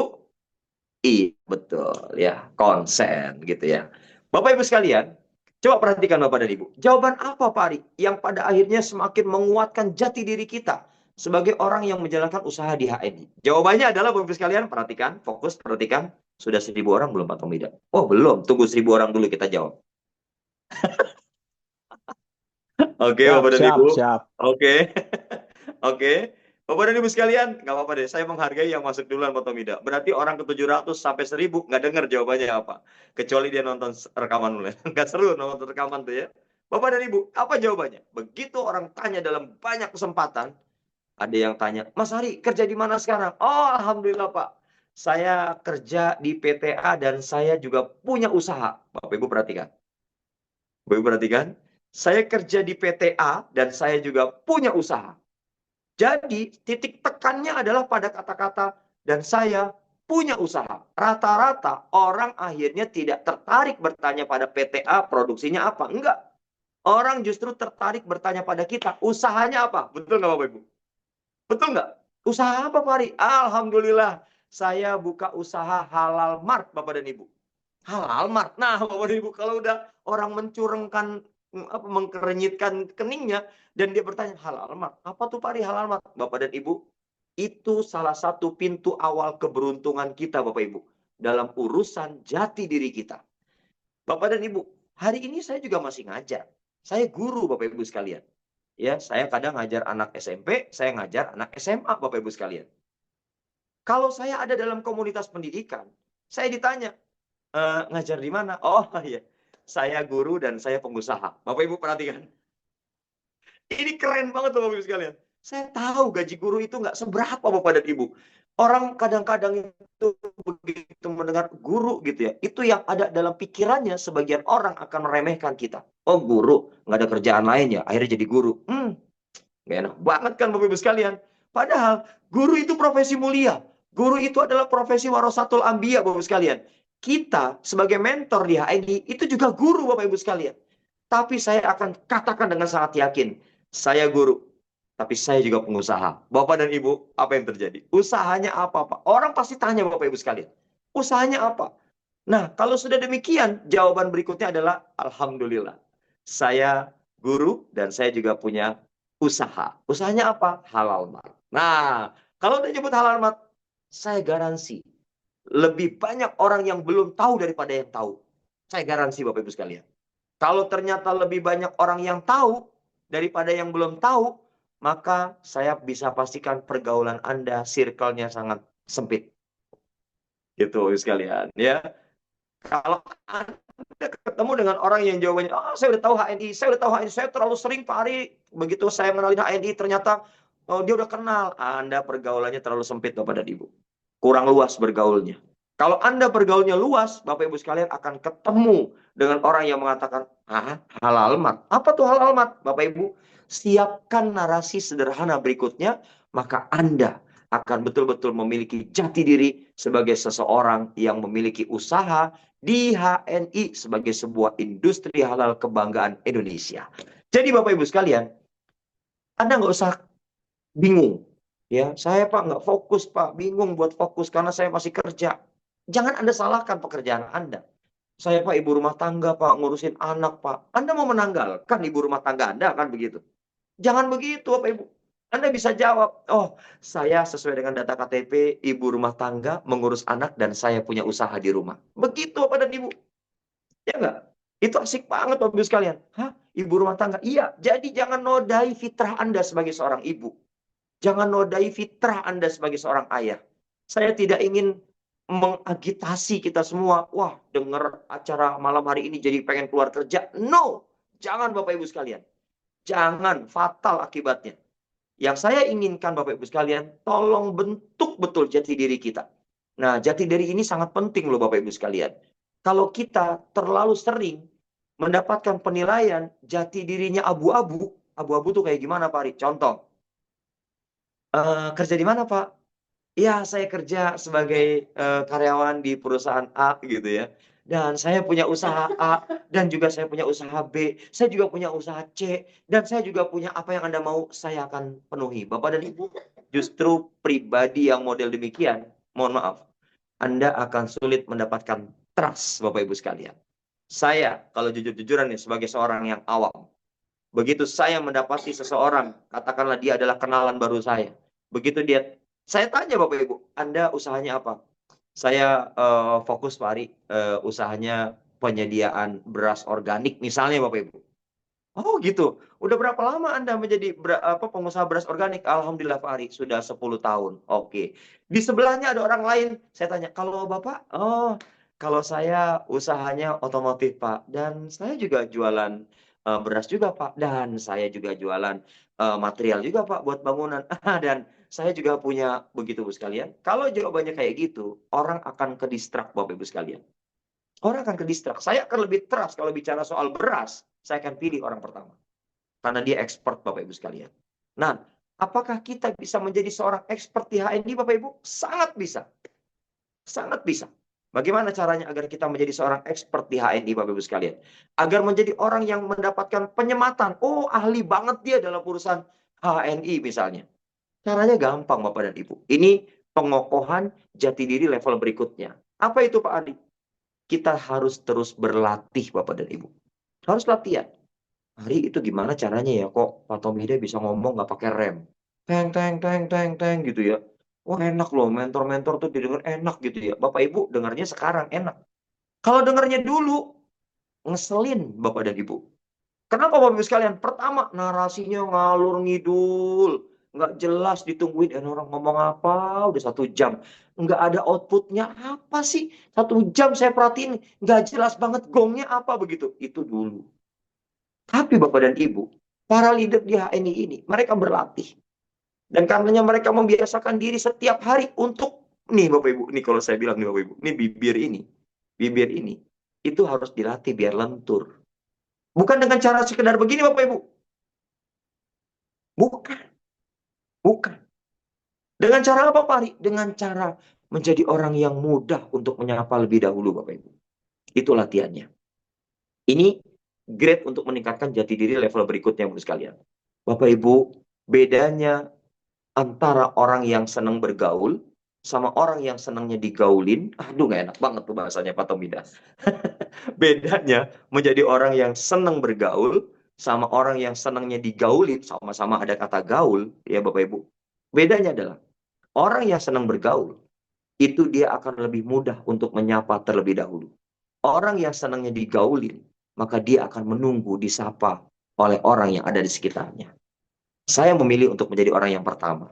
Iya, betul ya. Konsen gitu ya. Bapak Ibu sekalian, coba perhatikan Bapak dan Ibu. Jawaban apa Pak Ari yang pada akhirnya semakin menguatkan jati diri kita sebagai orang yang menjalankan usaha di HNI? Jawabannya adalah Bapak Ibu sekalian, perhatikan, fokus, perhatikan. Sudah 1.000 orang belum Pak Tomida? Oh belum, tunggu 1.000 orang dulu kita jawab. Oke Siap, Bapak dan siap, Ibu. siap. Oke. Oke. Bapak dan Ibu sekalian, nggak apa-apa deh. Saya menghargai yang masuk duluan Pak Tomida. Berarti orang ke 700 sampai 1.000 nggak dengar jawabannya apa. Kecuali dia nonton rekaman dulu. Nggak seru nonton rekaman tuh ya. Bapak dan Ibu, apa jawabannya? Begitu orang tanya dalam banyak kesempatan, ada yang tanya, Mas Hari kerja di mana sekarang? Oh, Alhamdulillah Pak. Saya kerja di PTA dan saya juga punya usaha. Bapak Ibu perhatikan. Bapak Ibu perhatikan. Saya kerja di PTA dan saya juga punya usaha. Jadi titik tekannya adalah pada kata-kata dan saya punya usaha. Rata-rata orang akhirnya tidak tertarik bertanya pada PTA produksinya apa. Enggak. Orang justru tertarik bertanya pada kita. Usahanya apa? Betul nggak Bapak Ibu? Betul nggak? Usaha apa Pak Ari? Alhamdulillah. Saya buka usaha halal mart Bapak dan Ibu. Halal mart. Nah Bapak dan Ibu kalau udah orang mencurengkan mengkerenyitkan keningnya dan dia bertanya halal mart. Apa tuh Pak Ari halal mart? Bapak dan Ibu, itu salah satu pintu awal keberuntungan kita Bapak Ibu dalam urusan jati diri kita. Bapak dan Ibu, hari ini saya juga masih ngajar. Saya guru Bapak Ibu sekalian. Ya, saya kadang ngajar anak SMP, saya ngajar anak SMA Bapak Ibu sekalian. Kalau saya ada dalam komunitas pendidikan, saya ditanya, ngajar di mana? Oh iya, saya guru dan saya pengusaha. Bapak Ibu perhatikan. Ini keren banget Bapak Ibu sekalian. Saya tahu gaji guru itu nggak seberapa Bapak dan Ibu. Orang kadang-kadang itu begitu mendengar guru gitu ya, itu yang ada dalam pikirannya sebagian orang akan meremehkan kita. Oh guru, nggak ada kerjaan lain ya, akhirnya jadi guru. Nggak enak banget kan Bapak Ibu sekalian. Padahal guru itu profesi mulia. Guru itu adalah profesi warasatul anbiya Bapak Ibu sekalian. Kita sebagai mentor di HNI itu juga guru Bapak Ibu sekalian. Tapi saya akan katakan dengan sangat yakin, saya guru, tapi saya juga pengusaha. Bapak dan Ibu, apa yang terjadi? Usahanya apa, Pak? Orang pasti tanya Bapak Ibu sekalian. Usahanya apa? Nah, kalau sudah demikian, jawaban berikutnya adalah Alhamdulillah. Saya guru dan saya juga punya usaha. Usahanya apa? Halal mart. Nah, kalau udah nyebut halal mart, saya garansi lebih banyak orang yang belum tahu daripada yang tahu. Saya garansi Bapak Ibu sekalian. Kalau ternyata lebih banyak orang yang tahu daripada yang belum tahu, maka saya bisa pastikan pergaulan Anda, circle-nya sangat sempit. Gitu sekalian, ya. Kalau Anda ketemu dengan orang yang jawabannya, oh, saya udah tahu HNI, saya terlalu sering Pak Ari. Begitu saya mengenalin HNI, ternyata dia udah kenal. Anda pergaulannya terlalu sempit Bapak dan Ibu. Kurang luas bergaulnya. Kalau Anda bergaulnya luas, Bapak Ibu sekalian akan ketemu dengan orang yang mengatakan, halal mat. Apa tuh halal mat? Bapak Ibu, siapkan narasi sederhana berikutnya, maka Anda akan betul-betul memiliki jati diri sebagai seseorang yang memiliki usaha di HNI sebagai sebuah industri halal kebanggaan Indonesia. Jadi Bapak Ibu sekalian, Anda nggak usah bingung. Ya, saya Pak nggak fokus Pak, bingung buat fokus karena saya masih kerja. Jangan Anda salahkan pekerjaan Anda. Saya Pak ibu rumah tangga Pak, ngurusin anak Pak. Anda mau menanggalkan ibu rumah tangga Anda kan begitu? Jangan begitu Bapak Ibu. Anda bisa jawab, oh saya sesuai dengan data KTP, ibu rumah tangga, mengurus anak, dan saya punya usaha di rumah. Begitu Bapak dan Ibu. Ya enggak? Itu asik banget Bapak Ibu sekalian. Hah? Ibu rumah tangga? Iya. Jadi jangan nodai fitrah Anda sebagai seorang ibu. Jangan nodai fitrah Anda sebagai seorang ayah. Saya tidak ingin mengagitasi kita semua. Wah, dengar acara malam hari ini jadi pengen keluar kerja. No. Jangan Bapak Ibu sekalian. Jangan, fatal akibatnya. Yang saya inginkan Bapak Ibu sekalian, tolong bentuk betul jati diri kita. Nah, jati diri ini sangat penting loh Bapak Ibu sekalian. Kalau kita terlalu sering mendapatkan penilaian jati dirinya abu-abu, abu-abu tuh kayak gimana Pak Ari? Contoh, kerja di mana Pak? Ya, saya kerja sebagai karyawan di perusahaan A gitu ya. Dan saya punya usaha A, dan juga saya punya usaha B, saya juga punya usaha C, dan saya juga punya apa yang Anda mau, saya akan penuhi. Bapak dan Ibu, justru pribadi yang model demikian, mohon maaf, Anda akan sulit mendapatkan trust Bapak Ibu sekalian. Saya, kalau jujur-jujuran nih, sebagai seorang yang awam, begitu saya mendapati seseorang, katakanlah dia adalah kenalan baru saya. Begitu dia, saya tanya Bapak Ibu, Anda usahanya apa? Saya fokus Pak Ari, usahanya penyediaan beras organik misalnya Bapak Ibu. Oh gitu. Udah berapa lama Anda menjadi pengusaha beras organik? Alhamdulillah Pak Ari, sudah 10 tahun. Oke. Di sebelahnya ada orang lain. Saya tanya, kalau Bapak? Oh, kalau saya usahanya otomotif Pak. Dan saya juga jualan beras juga Pak. Dan saya juga jualan material juga Pak buat bangunan. Dan saya juga punya begitu Bu sekalian. Kalau jawabannya kayak gitu, orang akan ke distract Bapak Ibu sekalian. Orang akan ke distract. Saya akan lebih trust kalau bicara soal beras. Saya akan pilih orang pertama. Karena dia expert Bapak Ibu sekalian. Nah, apakah kita bisa menjadi seorang expert di HNI Bapak Ibu? Sangat bisa. Sangat bisa. Bagaimana caranya agar kita menjadi seorang expert di HNI Bapak Ibu sekalian? Agar menjadi orang yang mendapatkan penyematan. Oh, ahli banget dia dalam urusan HNI misalnya. Caranya gampang Bapak dan Ibu. Ini pengokohan jati diri level berikutnya. Apa itu Pak Adi? Kita harus terus berlatih Bapak dan Ibu. Harus latihan. Hari itu gimana caranya ya kok Pak Tomide bisa ngomong nggak pakai rem? Teng, teng, teng, teng, teng gitu ya. Wah enak loh, mentor-mentor tuh didengar enak gitu ya. Bapak Ibu dengarnya sekarang enak. Kalau dengarnya dulu, ngeselin Bapak dan Ibu. Kenapa Bapak Ibu sekalian? Pertama, narasinya ngalur ngidul. Nggak jelas ditungguin. Orang ngomong apa? Udah 1 jam. Nggak ada outputnya. Apa sih? 1 jam saya perhatiin. Nggak jelas banget gongnya apa begitu. Itu dulu. Tapi Bapak dan Ibu, para leader di HNI ini, mereka berlatih. Dan karenanya mereka membiasakan diri setiap hari untuk, nih Bapak Ibu, nih kalau saya bilang nih Bapak Ibu, nih bibir ini, itu harus dilatih biar lentur. Bukan dengan cara sekedar begini Bapak Ibu. Bukan, bukan. Dengan cara apa Pak Ari? Dengan cara menjadi orang yang mudah untuk menyapa lebih dahulu Bapak Ibu. Itu latihannya. Ini grade untuk meningkatkan jati diri level berikutnya Bapak sekalian. Bapak Ibu, bedanya antara orang yang senang bergaul sama orang yang senangnya digaulin, aduh nggak enak banget tuh bahasanya Pak Tomida. Bedanya menjadi orang yang senang bergaul sama orang yang senangnya digaulin, sama-sama ada kata gaul, ya Bapak Ibu. Bedanya adalah orang yang senang bergaul, itu dia akan lebih mudah untuk menyapa terlebih dahulu. Orang yang senangnya digaulin, maka dia akan menunggu disapa oleh orang yang ada di sekitarnya. Saya memilih untuk menjadi orang yang pertama.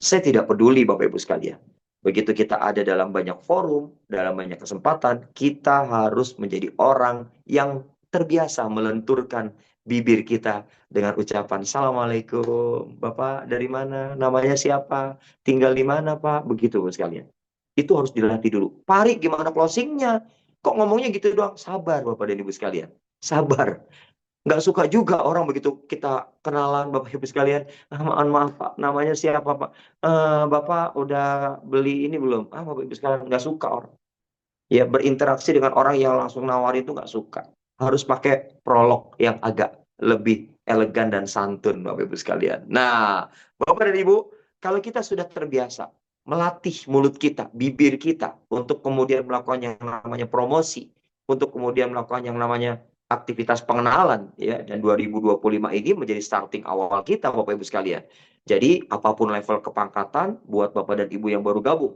Saya tidak peduli Bapak Ibu sekalian. Begitu kita ada dalam banyak forum, dalam banyak kesempatan, kita harus menjadi orang yang terbiasa melenturkan bibir kita dengan ucapan Assalamualaikum, Bapak dari mana? Namanya siapa? Tinggal di mana Pak? Begitu Bapak sekalian. Itu harus dilatih dulu. Pari gimana closingnya? Kok ngomongnya gitu doang? Sabar Bapak dan Ibu sekalian. Sabar. Nggak suka juga orang begitu kita kenalan Bapak Ibu sekalian. Mohon maaf Pak, namanya siapa Pak? Bapak udah beli ini belum? Bapak Ibu sekalian nggak suka orang. Ya berinteraksi dengan orang yang langsung nawarin itu nggak suka. Harus pakai prolog yang agak lebih elegan dan santun Bapak Ibu sekalian. Nah, Bapak dan Ibu, kalau kita sudah terbiasa melatih mulut kita, bibir kita untuk kemudian melakukan yang namanya promosi, untuk kemudian melakukan yang namanya aktivitas pengenalan ya, dan 2025 ini menjadi starting awal kita Bapak Ibu sekalian. Jadi apapun level kepangkatan buat Bapak dan Ibu yang baru gabung,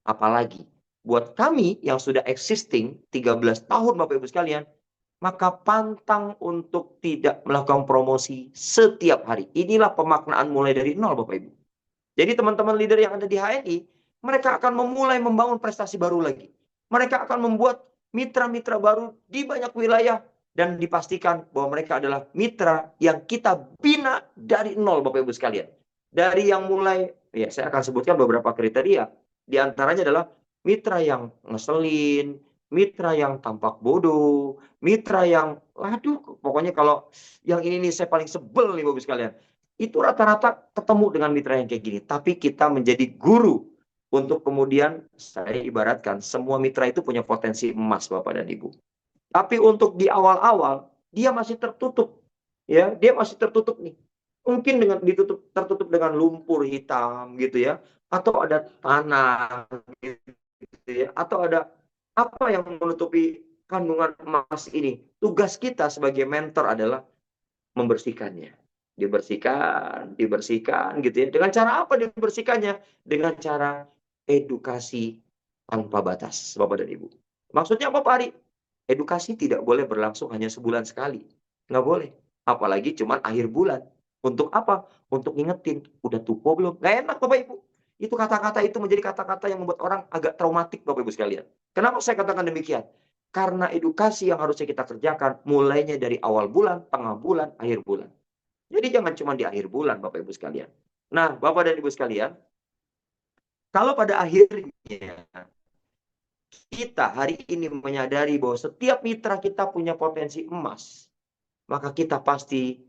apalagi buat kami yang sudah existing 13 tahun Bapak Ibu sekalian, maka pantang untuk tidak melakukan promosi setiap hari. Inilah pemaknaan mulai dari nol Bapak Ibu. Jadi teman-teman leader yang ada di HNI, mereka akan memulai membangun prestasi baru lagi. Mereka akan membuat mitra-mitra baru di banyak wilayah dan dipastikan bahwa mereka adalah mitra yang kita bina dari nol Bapak Ibu sekalian. Dari yang mulai, ya saya akan sebutkan beberapa kriteria. Di antaranya adalah mitra yang ngeselin, mitra yang tampak bodoh, mitra yang, waduh, pokoknya kalau yang ini nih saya paling sebel nih Bapak Ibu sekalian. Itu rata-rata ketemu dengan mitra yang kayak gini. Tapi kita menjadi guru untuk kemudian, saya ibaratkan, semua mitra itu punya potensi emas Bapak dan Ibu. Tapi untuk di awal-awal, dia masih tertutup. Ya, dia masih tertutup nih. Mungkin dengan tertutup dengan lumpur hitam gitu ya. Atau ada tanah gitu ya. Atau ada apa yang menutupi kandungan emas ini. Tugas kita sebagai mentor adalah membersihkannya. Dibersihkan gitu ya. Dengan cara apa dibersihkannya? Dengan cara edukasi tanpa batas, Bapak dan Ibu. Maksudnya apa, Pak Ari? Edukasi tidak boleh berlangsung hanya sebulan sekali. Nggak boleh. Apalagi cuma akhir bulan. Untuk apa? Untuk ngingetin, udah tupo belum? Nggak enak, Bapak Ibu. Itu kata-kata itu menjadi kata-kata yang membuat orang agak traumatik, Bapak Ibu sekalian. Kenapa saya katakan demikian? Karena edukasi yang harusnya kita kerjakan mulainya dari awal bulan, tengah bulan, akhir bulan. Jadi jangan cuma di akhir bulan Bapak Ibu sekalian. Nah, Bapak dan Ibu sekalian, kalau pada akhirnya kita hari ini menyadari bahwa setiap mitra kita punya potensi emas, maka kita pasti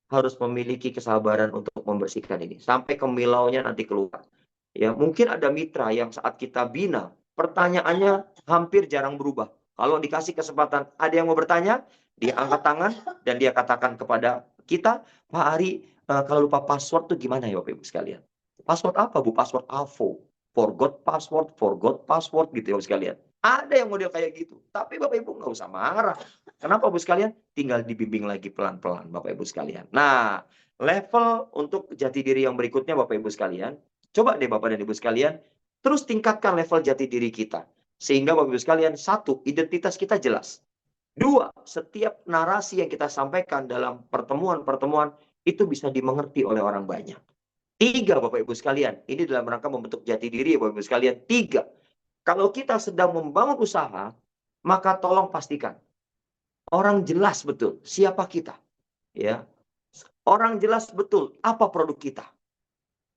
harus memiliki kesabaran untuk membersihkan ini. Sampai kemilaunya nanti keluar. Ya, mungkin ada mitra yang saat kita bina, pertanyaannya hampir jarang berubah. Kalau dikasih kesempatan, ada yang mau bertanya, dia angkat tangan dan dia katakan kepada kita, Pak Ari, kalau lupa password tuh gimana ya Bapak Ibu sekalian? Password apa Bu? Password AVO. Forgot password gitu ya Bapak sekalian. Ada yang model kayak gitu. Tapi Bapak Ibu nggak usah marah. Kenapa Bapak sekalian? Tinggal dibimbing lagi pelan-pelan Bapak Ibu sekalian. Nah, level untuk jati diri yang berikutnya Bapak Ibu sekalian, coba deh Bapak dan Ibu sekalian, terus tingkatkan level jati diri kita. Sehingga Bapak Ibu sekalian, satu, identitas kita jelas. Dua, setiap narasi yang kita sampaikan dalam pertemuan-pertemuan itu bisa dimengerti oleh orang banyak. Tiga, Bapak Ibu sekalian, ini dalam rangka membentuk jati diri Bapak Ibu sekalian. Tiga, kalau kita sedang membangun usaha, maka tolong pastikan orang jelas betul siapa kita. Ya, orang jelas betul apa produk kita.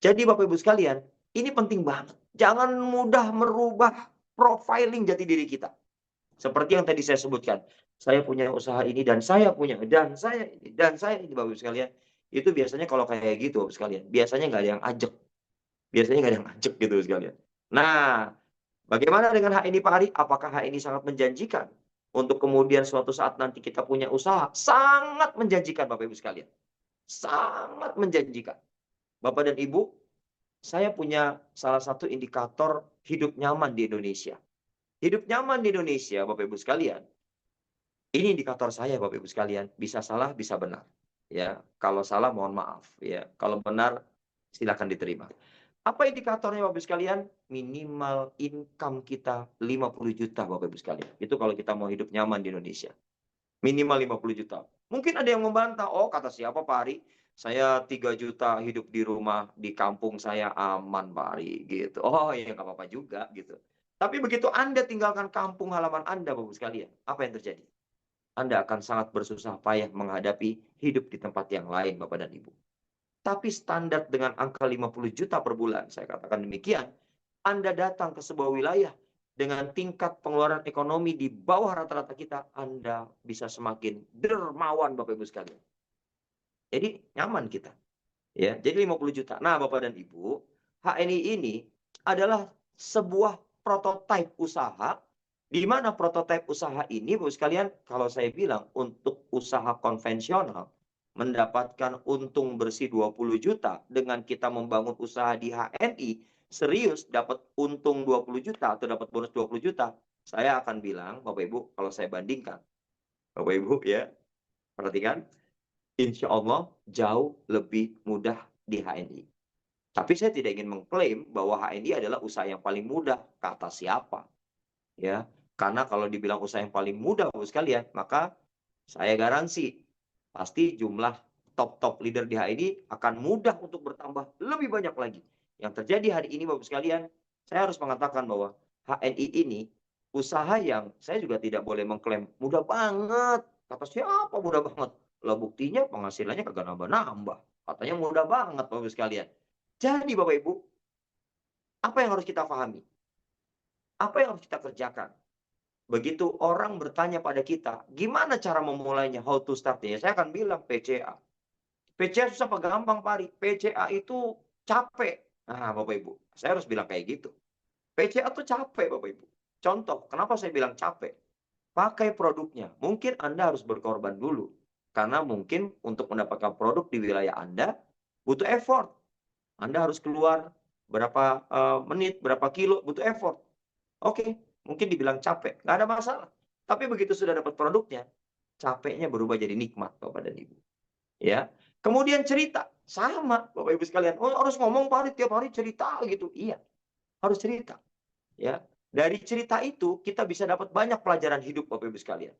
Jadi Bapak Ibu sekalian, ini penting banget. Jangan mudah merubah profiling jati diri kita. Seperti yang tadi saya sebutkan. Saya punya usaha ini dan saya punya dan saya ini Bapak Ibu sekalian. Itu biasanya kalau kayak gitu Bapak sekalian, biasanya nggak ada yang ajak. Biasanya nggak ada yang ajak gitu sekalian. Nah, bagaimana dengan HNI Pak Ari? Apakah HNI sangat menjanjikan untuk kemudian suatu saat nanti kita punya usaha? Sangat menjanjikan Bapak Ibu sekalian. Sangat menjanjikan. Bapak dan Ibu, saya punya salah satu indikator hidup nyaman di Indonesia. Hidup nyaman di Indonesia, Bapak Ibu sekalian. Ini indikator saya, Bapak Ibu sekalian. Bisa salah, bisa benar. Ya, kalau salah mohon maaf. Ya, kalau benar silakan diterima. Apa indikatornya Bapak Ibu sekalian? Minimal income kita 50 juta Bapak Ibu sekalian. Itu kalau kita mau hidup nyaman di Indonesia. Minimal 50 juta. Mungkin ada yang membantah, oh kata siapa Pak Ari? Saya 3 juta hidup di rumah, di kampung saya aman Pak Ari. Gitu. Oh ya nggak apa-apa juga gitu. Tapi begitu Anda tinggalkan kampung halaman Anda Bapak Ibu sekalian, apa yang terjadi? Anda akan sangat bersusah payah menghadapi hidup di tempat yang lain Bapak dan Ibu. Tapi standar dengan angka 50 juta per bulan, saya katakan demikian, Anda datang ke sebuah wilayah dengan tingkat pengeluaran ekonomi di bawah rata-rata kita, Anda bisa semakin dermawan Bapak Ibu sekalian. Jadi nyaman kita. Ya, jadi 50 juta. Nah, Bapak dan Ibu, HNI ini adalah sebuah prototipe usaha, di mana prototipe usaha ini, Bapak sekalian, kalau saya bilang untuk usaha konvensional, mendapatkan untung bersih 20 juta, dengan kita membangun usaha di HNI, serius dapat untung 20 juta atau dapat bonus 20 juta, saya akan bilang, Bapak Ibu, kalau saya bandingkan, Bapak Ibu ya, perhatikan, insya Allah jauh lebih mudah di HNI. Tapi saya tidak ingin mengklaim bahwa HNI adalah usaha yang paling mudah. Kata siapa? Ya, karena kalau dibilang usaha yang paling mudah, Bapak sekalian, maka saya garansi pasti jumlah top leader di HNI akan mudah untuk bertambah lebih banyak lagi. Yang terjadi hari ini, Bapak sekalian, saya harus mengatakan bahwa HNI ini usaha yang saya juga tidak boleh mengklaim mudah banget. Kata siapa mudah banget? Lah buktinya penghasilannya kagak nambah-nambah. Katanya mudah banget, Bapak sekalian. Jadi Bapak Ibu, apa yang harus kita pahami? Apa yang harus kita kerjakan? Begitu orang bertanya pada kita, gimana cara memulainya, how to start ya? Saya akan bilang PCA. PCA susah apa gampang, Pari? PCA itu capek. Nah, Bapak Ibu, saya harus bilang kayak gitu. PCA tuh capek, Bapak Ibu. Contoh, kenapa saya bilang capek? Pakai produknya. Mungkin Anda harus berkorban dulu. Karena mungkin untuk mendapatkan produk di wilayah Anda, butuh effort. Anda harus keluar berapa menit, berapa kilo, butuh effort. Oke, mungkin dibilang capek, nggak ada masalah. Tapi begitu sudah dapat produknya, capeknya berubah jadi nikmat, Bapak dan Ibu. Ya, kemudian cerita, sama Bapak Ibu sekalian. Oh, harus ngomong Pak, tiap hari cerita gitu. Iya, harus cerita. Ya, dari cerita itu kita bisa dapat banyak pelajaran hidup, Bapak Ibu sekalian.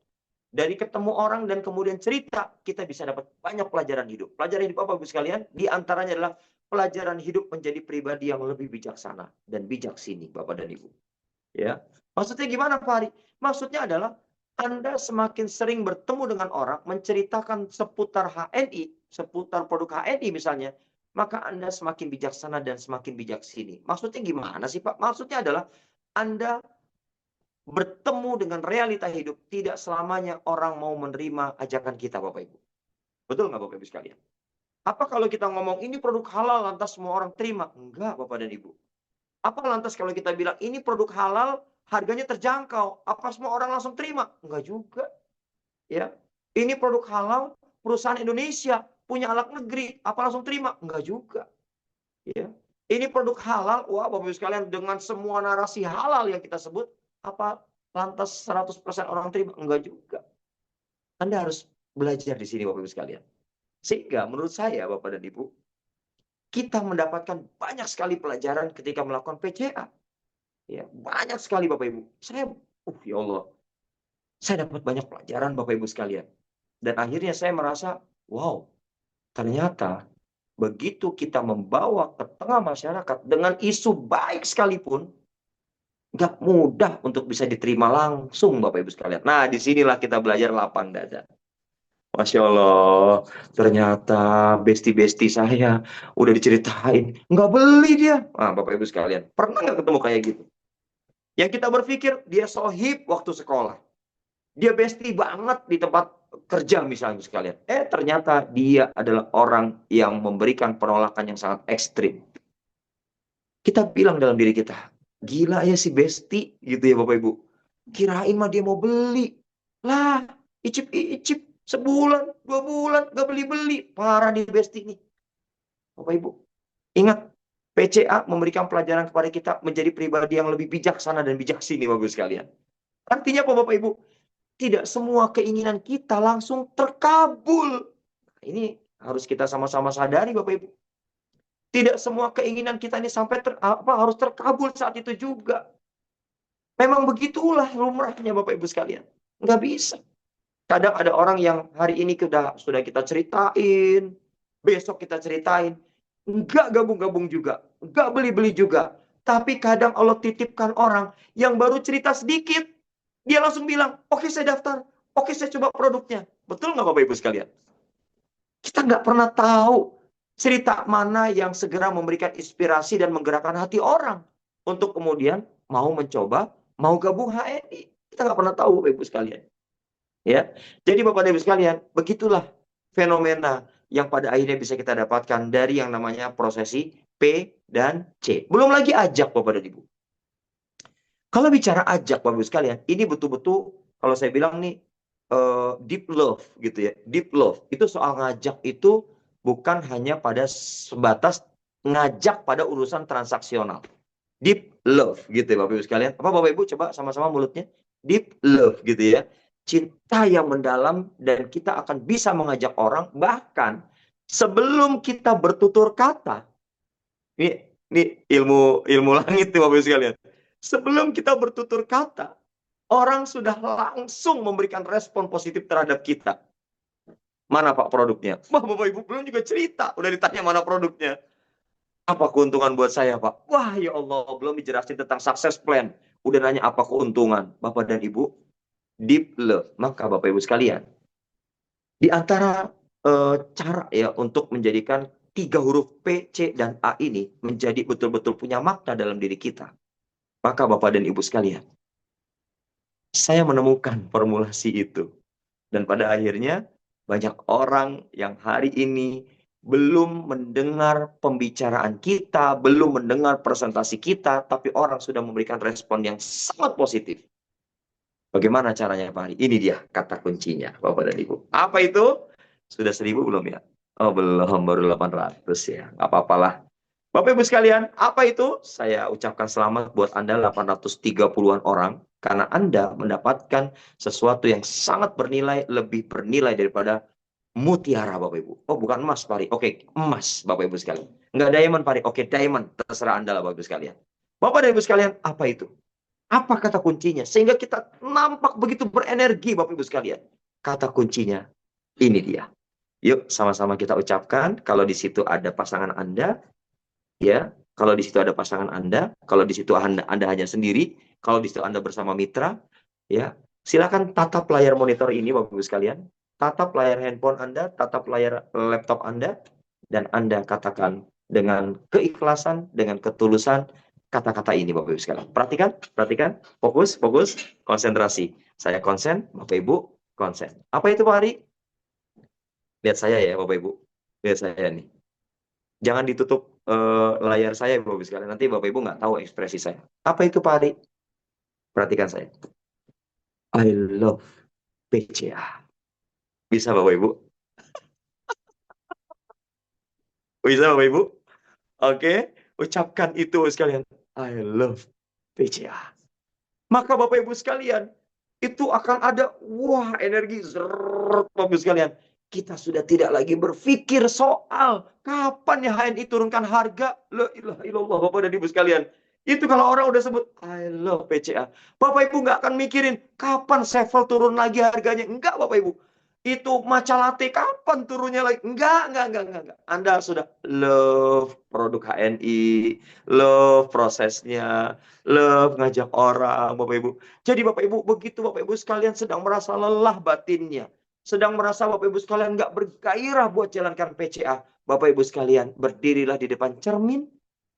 Dari ketemu orang dan kemudian cerita, kita bisa dapat banyak pelajaran hidup. Pelajaran hidup Bapak Ibu sekalian, di antaranya adalah pelajaran hidup menjadi pribadi yang lebih bijaksana dan bijak sini, Bapak dan Ibu. Ya, maksudnya gimana, Pak Ari? Maksudnya adalah Anda semakin sering bertemu dengan orang, menceritakan seputar HNI, seputar produk HNI misalnya, maka Anda semakin bijaksana dan semakin bijak sini. Maksudnya gimana sih, Pak? Maksudnya adalah Anda bertemu dengan realita hidup, tidak selamanya orang mau menerima ajakan kita, Bapak Ibu. Betul nggak, Bapak Ibu sekalian? Apa kalau kita ngomong ini produk halal lantas semua orang terima? Enggak, Bapak dan Ibu. Apa lantas kalau kita bilang ini produk halal, harganya terjangkau, apa semua orang langsung terima? Enggak juga. Ya. Ini produk halal, perusahaan Indonesia punya alat negeri, apa langsung terima? Enggak juga. Ya. Ini produk halal, wah Bapak Ibu sekalian, dengan semua narasi halal yang kita sebut, apa lantas 100% orang terima? Enggak juga. Anda harus belajar di sini Bapak Ibu sekalian. Sehingga menurut saya Bapak dan Ibu, kita mendapatkan banyak sekali pelajaran ketika melakukan PCA. Ya, banyak sekali Bapak Ibu. Ya Allah, saya dapat banyak pelajaran Bapak Ibu sekalian. Dan akhirnya saya merasa, wow, ternyata begitu kita membawa ke tengah masyarakat dengan isu baik sekalipun, nggak mudah untuk bisa diterima langsung Bapak Ibu sekalian. Nah, disinilah kita belajar lapang dada. Masya Allah, ternyata besti-besti saya udah diceritain, nggak beli dia. Nah, Bapak Ibu sekalian, pernah nggak ketemu kayak gitu? Yang kita berpikir dia sohib waktu sekolah. Dia bestie banget di tempat kerja misalnya sekalian. Ternyata dia adalah orang yang memberikan penolakan yang sangat ekstrim. Kita bilang dalam diri kita, gila ya si bestie gitu ya Bapak Ibu. Kirain mah dia mau beli. Lah, icip-icip sebulan, 2 bulan, gak beli-beli. Parah nih bestie nih. Bapak Ibu, ingat, PCA memberikan pelajaran kepada kita menjadi pribadi yang lebih bijaksana dan bijaksini Bapak Ibu sekalian. Artinya apa Bapak Ibu? Tidak semua keinginan kita langsung terkabul. Ini harus kita sama-sama sadari Bapak Ibu. Tidak semua keinginan kita ini sampai harus terkabul saat itu juga. Memang begitulah lumrahnya Bapak Ibu sekalian. Nggak bisa. Kadang ada orang yang hari ini sudah kita ceritain, besok kita ceritain, nggak gabung-gabung juga, nggak beli-beli juga. Tapi kadang Allah titipkan orang yang baru cerita sedikit, dia langsung bilang, oke saya daftar, oke saya coba produknya. Betul nggak Bapak Ibu sekalian? Kita nggak pernah tahu cerita mana yang segera memberikan inspirasi dan menggerakkan hati orang untuk kemudian mau mencoba, mau gabung HNI. Kita nggak pernah tahu Bapak Ibu sekalian. Ya, jadi Bapak dan Ibu sekalian, begitulah fenomena yang pada akhirnya bisa kita dapatkan dari yang namanya prosesi P dan C. Belum lagi ajak Bapak dan Ibu. Kalau bicara ajak Bapak Ibu sekalian, ini betul-betul kalau saya bilang nih deep love gitu ya. Deep love itu soal ngajak itu bukan hanya pada sebatas ngajak pada urusan transaksional. Deep love gitu ya Bapak Ibu sekalian. Apa Bapak Ibu coba sama-sama mulutnya? Deep love gitu ya. Cinta yang mendalam dan kita akan bisa mengajak orang bahkan sebelum kita bertutur kata. Ini ilmu ilmu langit nih Bapak Ibu sekalian. Sebelum kita bertutur kata, orang sudah langsung memberikan respon positif terhadap kita. Mana Pak produknya? Wah, Bapak Ibu belum juga cerita, udah ditanya mana produknya. Apa keuntungan buat saya, Pak? Wah, ya Allah, belum dijelasin tentang success plan. Udah nanya apa keuntungan. Bapak dan Ibu, deep love. Maka Bapak Ibu sekalian, di antara cara ya untuk menjadikan tiga huruf P, C, dan A ini menjadi betul-betul punya makna dalam diri kita. Maka Bapak dan Ibu sekalian, saya menemukan formulasi itu. Dan pada akhirnya banyak orang yang hari ini belum mendengar pembicaraan kita, belum mendengar presentasi kita, tapi orang sudah memberikan respon yang sangat positif. Bagaimana caranya Pak Ari? Ini dia kata kuncinya Bapak dan Ibu. Apa itu? Sudah 1.000 belum ya? Oh belum, baru 800 ya. Nggak apa-apalah. Bapak Ibu sekalian, apa itu? Saya ucapkan selamat buat Anda 830-an orang karena Anda mendapatkan sesuatu yang sangat bernilai, lebih bernilai daripada mutiara Bapak Ibu. Oh, bukan emas, Pak Ari. Oke, emas Bapak Ibu sekalian. Enggak diamond, Pak Ari. Oke, diamond. Terserah Anda lah Bapak Ibu sekalian. Bapak dan Ibu sekalian, apa itu? Apa kata kuncinya? Sehingga kita nampak begitu berenergi Bapak Ibu sekalian. Kata kuncinya, ini dia. Yuk, sama-sama kita ucapkan kalau di situ ada pasangan Anda, ya, kalau di situ ada pasangan Anda, kalau di situ Anda hanya sendiri, kalau di situ Anda bersama mitra, ya, silakan tatap layar monitor ini Bapak Ibu sekalian, tatap layar handphone Anda, tatap layar laptop Anda, dan Anda katakan dengan keikhlasan, dengan ketulusan kata-kata ini Bapak Ibu sekalian. Perhatikan, perhatikan, fokus, fokus, konsentrasi. Saya konsen, Bapak Ibu konsen. Apa itu Pak Ari? Lihat saya ya Bapak Ibu, lihat saya nih. Jangan ditutup layar saya Bapak Ibu sekalian. Nanti Bapak Ibu nggak tahu ekspresi saya. Apa itu Pak Ari? Perhatikan saya. I love PCA. Bisa Bapak Ibu? Bisa Bapak Ibu? Oke. Ucapkan itu sekalian. I love PCA. Maka Bapak Ibu sekalian, itu akan ada, wah energi, zrrr, Bapak Ibu sekalian. Kita sudah tidak lagi berpikir soal kapan ya HNI turunkan harga. La ilaha illallah Bapak dan Ibu sekalian. Itu kalau orang udah sebut, I love PCA. Bapak Ibu nggak akan mikirin kapan Sevel turun lagi harganya. Enggak Bapak Ibu. Itu matcha latte kapan turunnya lagi? Enggak. Anda sudah love produk HNI, love prosesnya, love ngajak orang, Bapak Ibu. Jadi Bapak Ibu, begitu Bapak Ibu sekalian sedang merasa lelah batinnya, sedang merasa Bapak Ibu sekalian nggak bergairah buat jalankan PCA, Bapak Ibu sekalian berdirilah di depan cermin,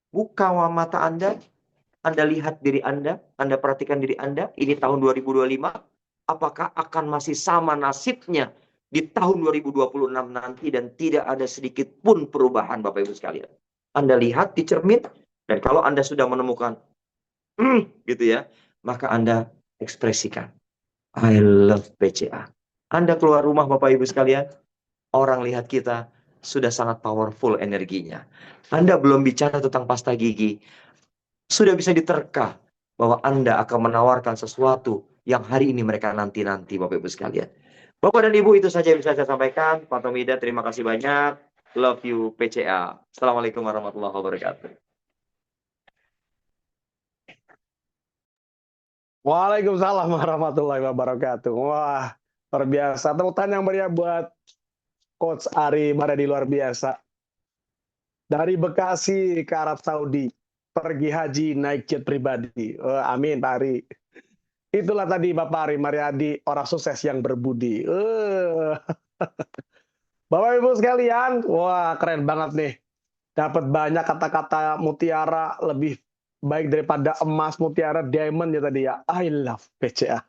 buka mata Anda lihat diri Anda perhatikan diri Anda, ini tahun 2025, apakah akan masih sama nasibnya di tahun 2026 nanti dan tidak ada sedikit pun perubahan Bapak Ibu sekalian. Anda lihat di cermin, dan kalau Anda sudah menemukan gitu ya, maka Anda ekspresikan I love PCA. Anda keluar rumah Bapak Ibu sekalian, orang lihat kita sudah sangat powerful energinya. Anda belum bicara tentang pasta gigi, sudah bisa diterka bahwa Anda akan menawarkan sesuatu yang hari ini mereka nanti-nanti Bapak Ibu sekalian. Bapak dan Ibu, itu saja yang bisa saya sampaikan. Pak Tomida, terima kasih banyak. Love you PCA. Assalamualaikum warahmatullahi wabarakatuh. Waalaikumsalam warahmatullahi wabarakatuh. Wah, luar biasa. Tepuk tangan yang meriah buat Coach Ari Maradi, luar biasa. Dari Bekasi ke Arab Saudi, pergi haji naik jet pribadi. Amin, Pak Ari. Itulah tadi Bapak Ari Mariadi, orang sukses yang berbudi. Bapak Ibu sekalian, wah keren banget nih. Dapat banyak kata-kata mutiara, lebih baik daripada emas, mutiara, diamond ya tadi ya. I love PCA.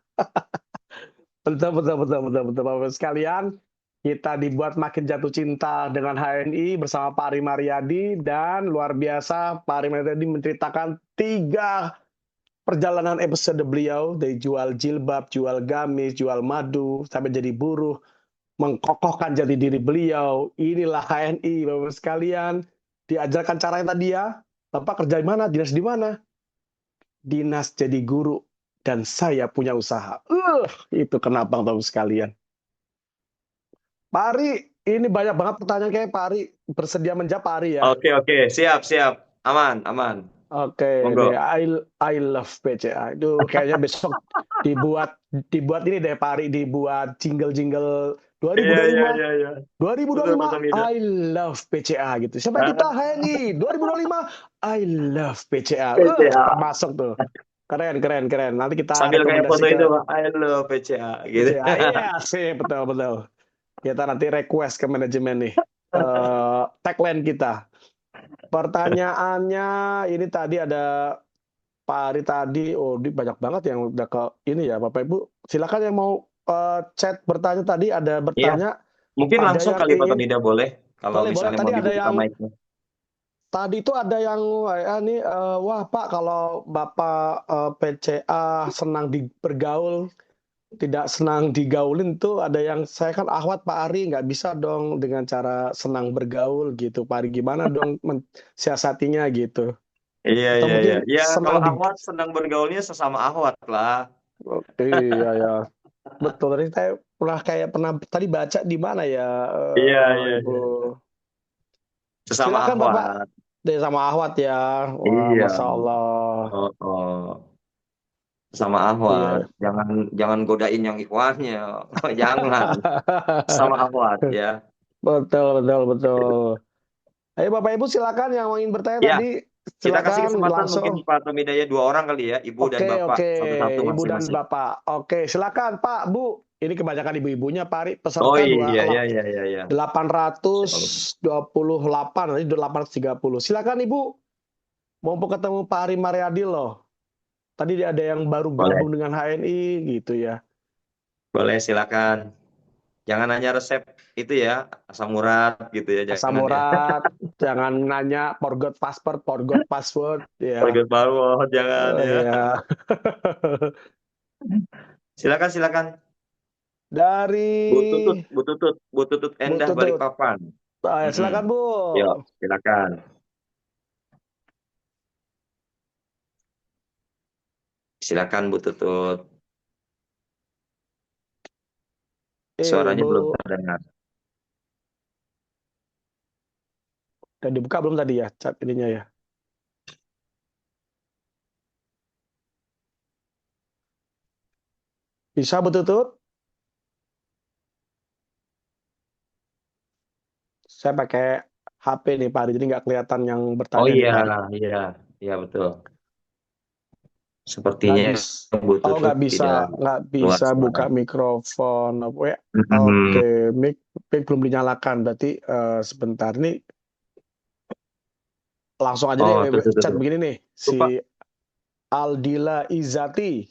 Betul, Bapak Ibu sekalian. Kita dibuat makin jatuh cinta dengan HNI bersama Pak Ari Mariadi, dan luar biasa Pak Ari Mariadi menceritakan 3 perjalanan episode beliau, dari jual jilbab, jual gamis, jual madu, sampai jadi buruh, mengkokohkan jati diri beliau. Inilah HNI, Bapak sekalian. Diajarkan caranya tadi ya. Bapak kerja di mana? Dinas di mana? dinas jadi guru, dan saya punya usaha. Itu kena Bang tahu sekalian. Pak Ari, ini banyak banget pertanyaan kayak Pak Ari bersedia menjawab Pak Ari ya. Oke, oke, siap, siap. Aman, aman. Oke, Monggo. nih I love PCA. Itu kayaknya besok dibuat dibuat ini deh Pak Ari, dibuat jingle-jingle Iya, iya, 2025 iya, iya. Betul, Pak 2025 Tomida. I love PCA gitu. Siapa yang kita HNI 2025 I love PCA. PCA. Termasuk tuh. Keren, keren, keren. Nanti kita Sambil kayak rekomendasi foto ke itu, Pak. I love PCA gitu. PCA. Iya sih, betul, betul. Kita nanti request ke manajemen nih. Tagline kita. Pertanyaannya ini tadi ada Pak Ari tadi, oh ini banyak banget yang udah ke ini ya Bapak Ibu. Silakan yang mau chat bertanya tadi ada Iya, bertanya, mungkin ada langsung yang kali Pak ingin Tomida boleh, kalau boleh boleh misalnya mau tadi ada dibuka yang mic-nya. tadi itu ada yang nih wah Pak kalau Bapak PCA senang bergaul tidak senang digaulin tuh ada yang saya kan ahwat Pak Ari nggak bisa dong dengan cara senang bergaul gitu Pak Ari gimana dong siasatinya gitu Iya, atau iya, iya. mungkin Ya, kalau senang di Ahwat senang bergaulnya sesama Ahwat lah. iya ya betul tadi saya pernah tadi baca di mana ya Iya, iya, Ibu iya. Sesama silakan Bapak Ahwat. deh sama ahwat ya wah Iya. Masya Allah Oh, oh. Sama Ahwat. iya. Jangan godain yang ikhwannya. Jangan. Sama Ahwat ya. Betul, betul, betul. Ayo Bapak Ibu silakan yang ingin bertanya Ya, tadi kita kasih silakan kesempatan mungkin langsung. Pak Tomidaya 2 orang kali ya, Ibu dan Oke, Bapak. oke, Satu-satu Ibu dan masing-masing. Bapak. Oke, silakan Pak, Bu. Ini kebanyakan ibu-ibunya Pak Ari. Oh Peserta iya, iya, iya, iya, iya. 828 nanti 830. Silakan Ibu. Mau ketemu Pak Ari Mariadi loh. Tadi ada yang baru Boleh, gabung dengan HNI gitu ya. boleh silakan. Jangan hanya resep itu ya, asam urat gitu ya, Asam jangan ya. urat, jangan nanya forgot password ya. Target bawah, jangan ya. Ya. Silakan, silakan. Dari Bu Tutut, Bu Tutut, Bu Tutut Bu Endah Tutut. Balikpapan. Mm-mm. Silakan Bu. Yuk, silakan. Silakan Bu Tutut. Suaranya Bu. belum terdengar. Udah dibuka belum tadi ya chat ininya ya? Bisa Bu Tutut? Saya pakai HP nih Pak Ari, jadi nggak kelihatan yang Oh bertanya nih iya, Pak Ari. iya, iya betul. Nggak Sepertinya bisa. Bu Oh Tutut tidak nggak keluar bisa buka suara. mikrofon. Ya. Mm-mm. Oke, mic belum dinyalakan. Berarti sebentar nih langsung aja deh Oh, tuh, tuh, tuh, chat tuh. begini nih. Si Lupa. Aldila Izati.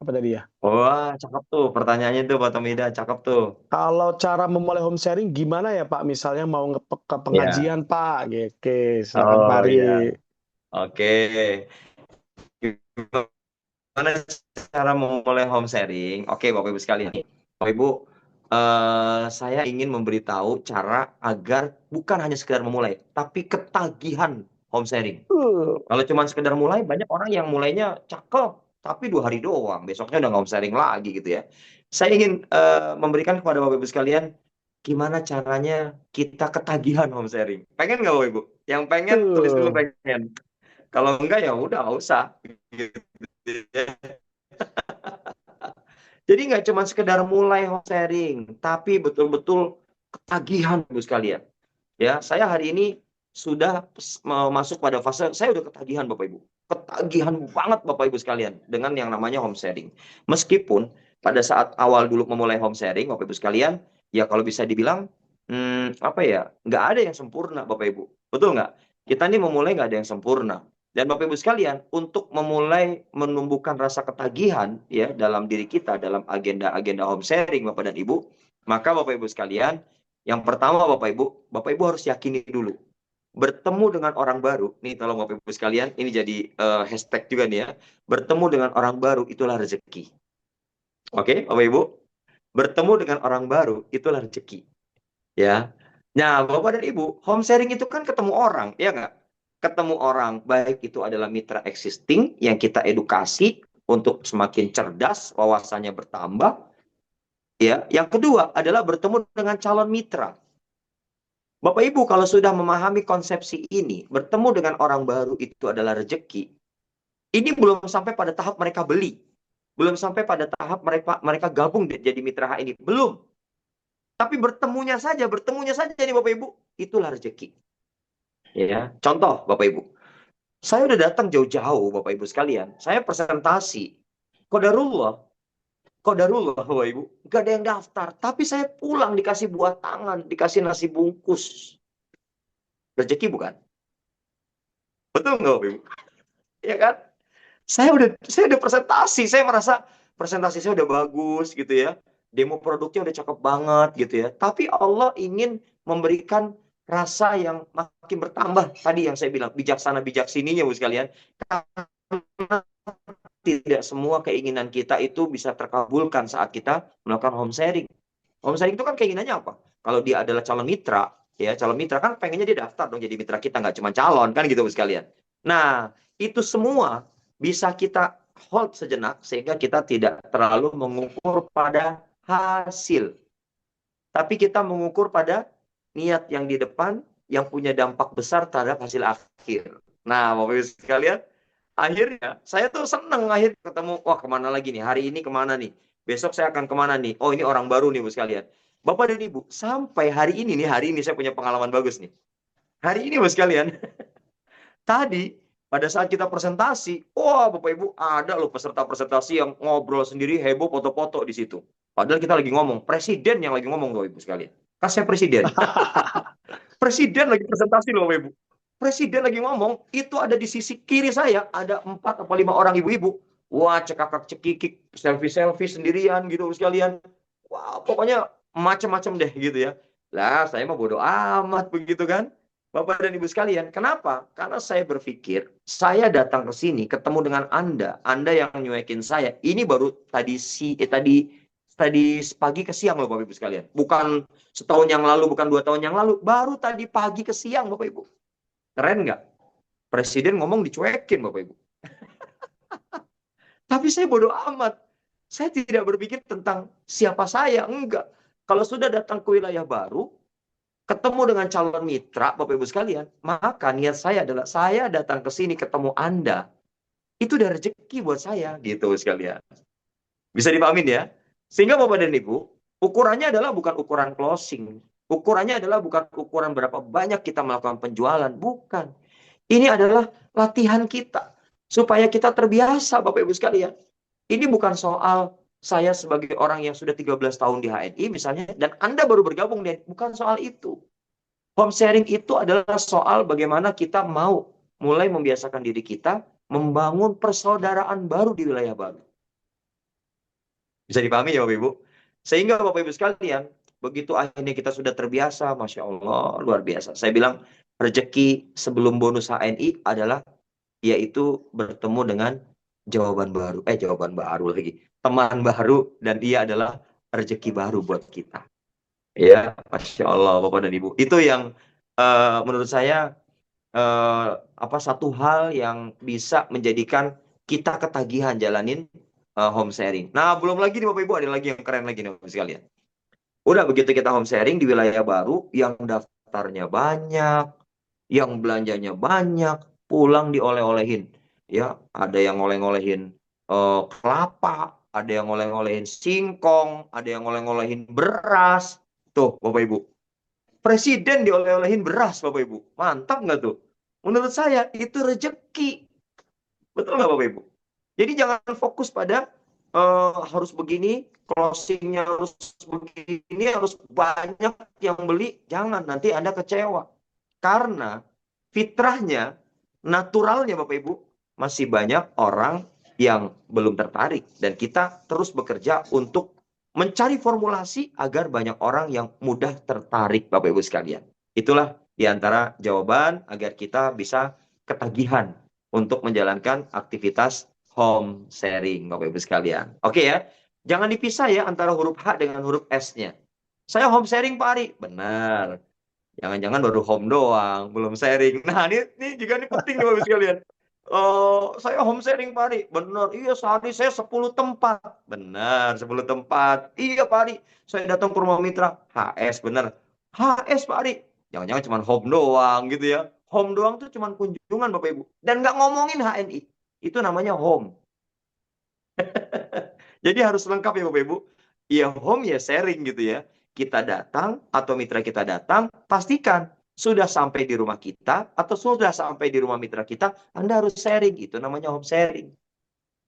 Apa tadi ya? Wah, cakep tuh pertanyaannya tuh Pak Tomida, cakep tuh. Kalau cara memulai home sharing gimana ya Pak? Misalnya mau ke Ya. pengajian Pak. Oke, silakan Pak Oh Ari. ya. Oke. Gimana cara memulai home sharing? Oke, Bapak Ibu sekalian. Bapak Ibu, saya ingin memberitahu cara agar bukan hanya sekedar memulai, tapi ketagihan home sharing. Kalau cuma sekedar mulai, banyak orang yang mulainya cakep, tapi 2 hari doang, besoknya udah nggak home sharing lagi gitu ya. Saya ingin memberikan kepada Bapak Ibu sekalian, gimana caranya kita ketagihan home sharing. Pengen nggak Bapak Ibu? Yang pengen tulis dulu Uh, pengen. Kalau enggak ya udah nggak usah. Gitu ya. Jadi nggak cuma sekedar mulai home sharing, tapi betul-betul ketagihan Ibu sekalian. Ya, saya hari ini sudah masuk pada fase saya udah ketagihan Bapak Ibu. Ketagihan banget Bapak Ibu sekalian dengan yang namanya home sharing. Meskipun pada saat awal dulu memulai home sharing Bapak Ibu sekalian, ya kalau bisa dibilang apa ya, nggak ada yang sempurna Bapak Ibu. Betul nggak? Kita nih memulai nggak ada yang sempurna. Dan Bapak Ibu sekalian, untuk memulai menumbuhkan rasa ketagihan ya dalam diri kita dalam agenda-agenda home sharing Bapak dan Ibu, maka Bapak Ibu sekalian, yang pertama Bapak Ibu harus yakini dulu. Bertemu dengan orang baru, nih tolong Bapak Ibu sekalian, ini jadi hashtag juga nih ya. Bertemu dengan orang baru itulah rezeki. Oke, Bapak Ibu, bertemu dengan orang baru itulah rezeki. Ya. Nah, Bapak dan Ibu, home sharing itu kan ketemu orang, ya nggak? ketemu orang, baik itu adalah mitra existing yang kita edukasi untuk semakin cerdas, wawasannya bertambah. Ya, yang kedua adalah bertemu dengan calon mitra. Bapak Ibu kalau sudah memahami konsepsi ini, bertemu dengan orang baru itu adalah rezeki. Ini belum sampai pada tahap mereka beli. Belum sampai pada tahap mereka gabung jadi mitra HNI. Belum. Tapi bertemunya saja nih Bapak Ibu, itulah rezeki. Ya, contoh Bapak Ibu. Saya udah datang jauh-jauh Bapak Ibu sekalian. Saya presentasi. Qadarullah, Qadarullah Bapak Ibu. Gak ada yang daftar, tapi saya pulang dikasih buah tangan, dikasih nasi bungkus. Rezeki bukan? Betul nggak Bapak Ibu? Ya kan? Saya udah presentasi, saya merasa presentasi saya udah bagus gitu ya. Demo produknya udah cakep banget gitu ya. Tapi Allah ingin memberikan rasa yang makin bertambah. Tadi yang saya bilang bijaksana bijaksininya Bu sekalian. Karena tidak semua keinginan kita itu bisa terkabulkan saat kita melakukan home sharing. Home sharing itu kan keinginannya apa? Kalau dia adalah calon mitra, ya calon mitra kan pengennya dia daftar dong jadi mitra kita, nggak cuma calon kan gitu Bu sekalian. Nah, itu semua bisa kita hold sejenak sehingga kita tidak terlalu mengukur pada hasil. Tapi kita mengukur pada niat yang di depan yang punya dampak besar terhadap hasil akhir. Nah, Bapak Ibu sekalian, akhirnya saya tuh seneng akhirnya ketemu, wah kemana lagi nih, hari ini kemana nih, besok saya akan kemana nih, oh ini orang baru nih Bu sekalian. Bapak dan Ibu, sampai hari ini nih, hari ini saya punya pengalaman bagus nih. Hari ini Bu sekalian, tadi pada saat kita presentasi, wah Bapak Ibu ada loh peserta presentasi yang ngobrol sendiri heboh foto-foto di situ. Padahal kita lagi ngomong, presiden yang lagi ngomong Bapak Ibu sekalian. Kan saya presiden. Presiden lagi presentasi loh Bapak Ibu. Presiden lagi ngomong, itu ada di sisi kiri saya, ada 4 atau 5 orang ibu-ibu. Wah, cekakak cekikik, selfie-selfie sendirian gitu sekalian. Wah, pokoknya macam-macam deh gitu ya. Lah, saya mah bodo amat begitu kan. Bapak dan Ibu sekalian, kenapa? Karena saya berpikir, saya datang ke sini ketemu dengan Anda yang nyuekin saya. Ini baru tadi pagi ke siang loh Bapak Ibu sekalian. Bukan setahun yang lalu, bukan 2 tahun yang lalu, baru tadi pagi ke siang Bapak Ibu. Keren nggak? Presiden ngomong dicuekin Bapak Ibu. Tapi saya bodoh amat. Saya tidak berpikir tentang siapa saya, enggak. Kalau sudah datang ke wilayah baru, ketemu dengan calon mitra Bapak Ibu sekalian, maka niat saya adalah saya datang ke sini ketemu Anda. Itu udah rezeki buat saya gitu sekalian. Bisa dipahamin ya? Sehingga Bapak dan Ibu, ukurannya adalah bukan ukuran closing. Ukurannya adalah bukan ukuran berapa banyak kita melakukan penjualan. Bukan. Ini adalah latihan kita. Supaya kita terbiasa Bapak Ibu sekalian. Ini bukan soal saya sebagai orang yang sudah 13 tahun di HNI misalnya, dan Anda baru bergabung. Bukan soal itu. Home sharing itu adalah soal bagaimana kita mau mulai membiasakan diri kita membangun persaudaraan baru di wilayah baru. Bisa dipahami ya Bapak Ibu? Sehingga Bapak Ibu sekalian, begitu akhirnya kita sudah terbiasa, Masya Allah, luar biasa. Saya bilang, rezeki sebelum bonus HNI adalah yaitu bertemu dengan jawaban baru lagi. Teman baru, dan ia adalah rezeki baru buat kita. Ya, Masya Allah Bapak dan Ibu. Itu yang menurut saya satu hal yang bisa menjadikan kita ketagihan jalanin home sharing. Nah, belum lagi nih Bapak Ibu, ada lagi yang keren lagi nih Bapak sekalian. Udah begitu kita home sharing di wilayah baru, yang daftarnya banyak, yang belanjanya banyak, pulang dioleh-olehin. Ya, ada yang oleh-olehin kelapa, ada yang oleh-olehin singkong, ada yang oleh-olehin beras. Tuh, Bapak Ibu. Presiden dioleh-olehin beras, Bapak Ibu. Mantap nggak tuh? Menurut saya, itu rezeki. Betul nggak Bapak Ibu? Jadi jangan fokus pada harus begini, closingnya harus begini, harus banyak yang beli. Jangan, nanti Anda kecewa. Karena fitrahnya, naturalnya Bapak Ibu, masih banyak orang yang belum tertarik. Dan kita terus bekerja untuk mencari formulasi agar banyak orang yang mudah tertarik Bapak Ibu sekalian. Itulah diantara jawaban agar kita bisa ketagihan untuk menjalankan aktivitas home sharing Bapak Ibu sekalian. Oke ya, jangan dipisah ya antara huruf H dengan huruf S-nya. Saya home sharing Pak Ari, benar. Jangan-jangan baru home doang, belum sharing. Nah, ini juga nih penting nih Bapak Ibu sekalian. Saya home sharing Pak Ari. Benar, iya sehari saya 10 tempat. Benar, 10 tempat. Iya Pak Ari, saya datang ke rumah mitra. HS, benar. HS Pak Ari. Jangan-jangan cuma home doang gitu ya. Home doang tuh cuma kunjungan Bapak Ibu. Dan nggak ngomongin HNI. Itu namanya home. Jadi harus lengkap ya Bapak Ibu. Ya home ya sharing gitu ya. Kita datang atau mitra kita datang, pastikan sudah sampai di rumah kita atau sudah sampai di rumah mitra kita, Anda harus sharing. Itu namanya home sharing.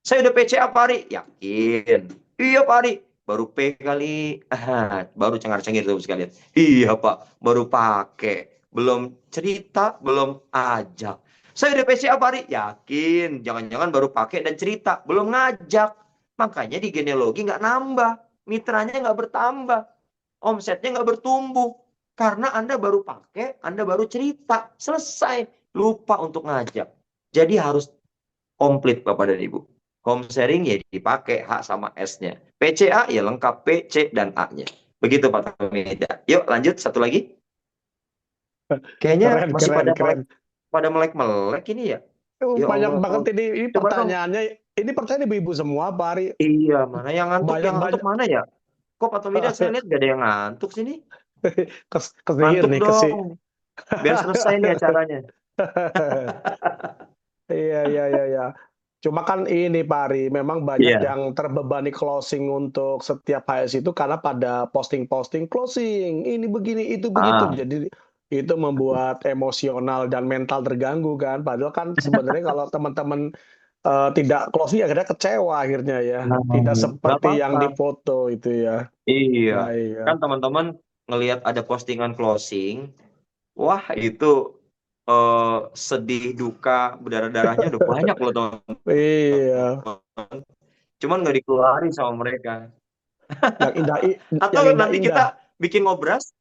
Saya udah PCA Pak Ari. Yakin. Iya Pak Ari. Baru P kali. Baru cengar-cengir tuh sekalian. Iya Pak. Baru pakai. Belum cerita, belum ajak. Saya udah PCA Pak Ari. Yakin. Jangan-jangan baru pakai dan cerita. Belum ngajak. Makanya di genealogi nggak nambah. Mitranya nggak bertambah. Omsetnya nggak bertumbuh. Karena Anda baru pakai, Anda baru cerita. Selesai. Lupa untuk ngajak. Jadi harus komplit Bapak dan Ibu. Home sharing ya dipakai H sama S-nya. PCA ya lengkap P, C, dan A-nya. Begitu Pak Tamida. Yuk lanjut satu lagi. Kayaknya Keren, masih keren, keren. pada melek-melek ini ya. Ya Banyak banget Allah. ini Coba dong. pertanyaannya. Ini pertanyaan ibu-ibu semua, Pak Ari. Iya, mana yang ngantuk? Yang ngantuk Banyak-banyak. mana ya? Kok Pak Tamida saya lihat gak ada yang ngantuk sini. Kesihir Ngantuk nih, dong. Biar selesai nih acaranya. Iya, iya, iya, iya. Cuma kan ini Pak Ari, memang banyak Iya. yang terbebani closing untuk setiap HS itu karena pada posting-posting closing, ini begini, itu begitu. Ah, Jadi itu membuat emosional dan mental terganggu kan. Padahal kan sebenarnya kalau teman-teman tidak closing akhirnya kecewa akhirnya ya. Tidak nggak seperti yang apa-apa. difoto itu ya. Iya. Nah, iya. Kan teman-teman ngelihat ada postingan closing, wah itu sedih, duka, berdarah-darahnya udah banyak loh Iya. teman-teman. Cuman nggak dikeluarin sama mereka. Yang indah Atau yang nanti indah-indah. kita bikin ngobras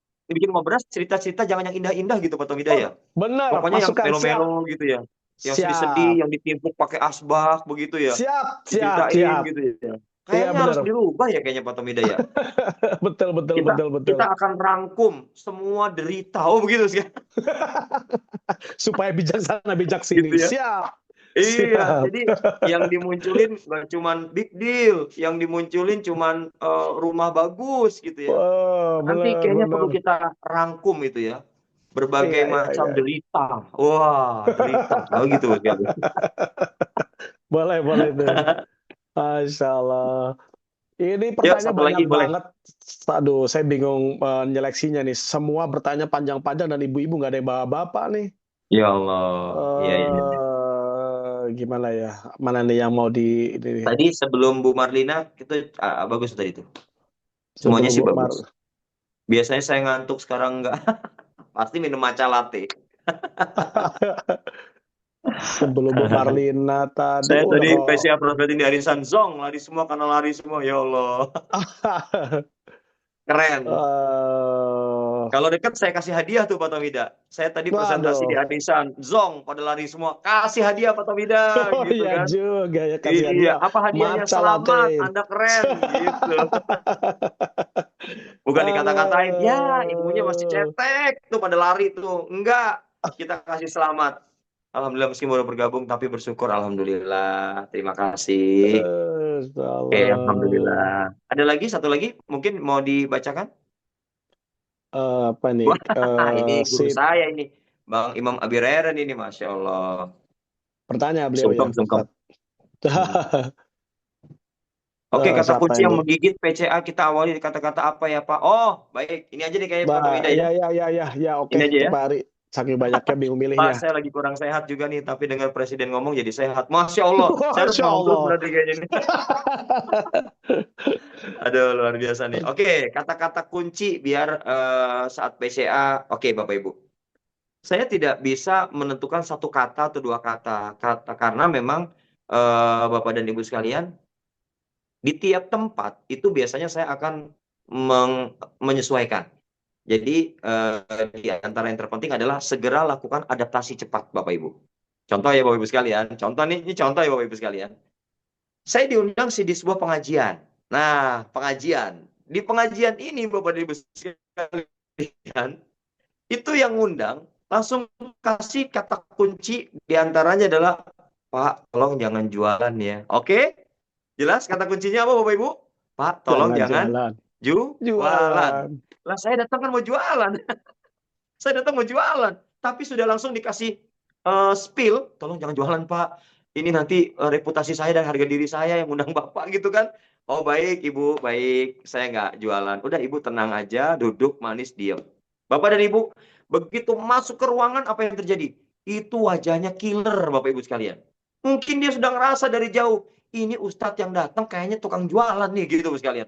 cerita-cerita jangan yang indah-indah gitu Pak Tomida Oh, ya. benar, Pokoknya yang masukkan siap. melo-melo gitu ya. Yang Siap. sedih-sedih, yang ditimpuk pakai asbak begitu ya. Siap, siap, Diceritain siap. gitu ya. Iya Kayaknya harus benar. dirubah ya kayaknya Pak Tomida ya. Betul, betul, Kita betul, betul. kita akan rangkum semua derita. Oh begitu sih. Supaya bijaksana, bijak Gitu sini. ya. Siap. Iya, Siap. jadi yang dimunculin nggak cuman big deal, yang dimunculin cuman rumah bagus gitu ya. Oh, Nanti benar, kayaknya benar. perlu kita rangkum itu ya, Iya, berbagai iya, iya. macam derita. Wah, derita, oh gitu sekali. Boleh, boleh tuh. Masya Allah. Ini Yuk pertanyaan satu lagi banyak boleh. banget. Aduh, saya bingung menyeleksinya nih. Semua bertanya panjang-panjang dan ibu-ibu nggak ada yang bapak-bapak nih. Ya Allah, iya iya. Gimana ya? Mana nih yang mau ini, Tadi sebelum Bu Marlina itu bagus tadi itu. Semuanya sebelum sih Bu Mar. bagus. Biasanya saya ngantuk sekarang enggak. Pasti minum matcha latte. Sebelum Bu Marlina tadi, Saya oh, udah tadi kok. PCA Profiting di Arisan Zong, lari semua karena lari semua. Ya Allah, keren. Kalau deket saya kasih hadiah tuh Pak Tomida. Saya tadi presentasi di Waduh. Arisan Zong, pada lari semua. Kasih hadiah Pak Tomida, Oh gitu iya kan. juga ya kasih Iya, hadiah. apa hadiahnya? Matcha Selamat, latte. Anda keren, gitu. Bukan dikata-katain, ya ibunya masih Aduh. cetek tuh pada lari tuh. Enggak, kita kasih selamat. Alhamdulillah meski baru bergabung tapi bersyukur alhamdulillah. Terima kasih. Oke, Salah. alhamdulillah. Ada lagi satu lagi mungkin mau dibacakan? Apa nih? Wah, ini guru Sip. saya ini. Bang Imam Abireren ini, Masya Allah. Bertanya beliau ya. Sungkem, sungkem. Oke, kata Siapa kunci yang ini? menggigit PCA kita awali di kata-kata apa ya, Pak? Oh, baik. Ini aja nih kayaknya Pak Tomida ya. Ya, ya, ya, ya, ya. Oke, Ini aja itu ya. Pak Ari. Saking banyaknya bingung Pak, milihnya. saya lagi kurang sehat juga nih, tapi dengar Presiden ngomong jadi sehat. Masya Allah, saya harus Masya ngomong terus Allah. berarti kayaknya nih. Aduh, luar biasa nih. Oke, kata-kata kunci biar saat PCA. Oke, Bapak Ibu. Saya tidak bisa menentukan satu kata atau dua kata, karena memang Bapak dan Ibu sekalian, di tiap tempat itu biasanya saya akan menyesuaikan. Jadi di antara yang terpenting adalah segera lakukan adaptasi cepat, Bapak Ibu. Contoh ya Bapak Ibu sekalian, contoh nih, ini contoh ya Bapak Ibu sekalian. Saya diundang di sebuah pengajian. Nah, pengajian. Di pengajian ini Bapak Ibu sekalian, Itu yang ngundang langsung kasih kata kunci, diantaranya adalah, Pak, tolong jangan jualan ya. Oke? Jelas kata kuncinya apa Bapak Ibu? Pak, tolong Jangan jangan jualan. jualan. Jualan. Lah saya datang kan mau jualan. Saya datang mau jualan. Tapi sudah langsung dikasih spill, tolong jangan jualan Pak. Ini nanti reputasi saya dan harga diri saya yang undang Bapak gitu kan. Oh baik Ibu, baik. Saya nggak jualan. Udah Ibu tenang aja, duduk manis, diam. Bapak dan Ibu, begitu masuk ke ruangan apa yang terjadi? Itu wajahnya killer Bapak Ibu sekalian. Mungkin dia sudah ngerasa dari jauh, ini Ustadz yang datang kayaknya tukang jualan nih gitu Bapak sekalian.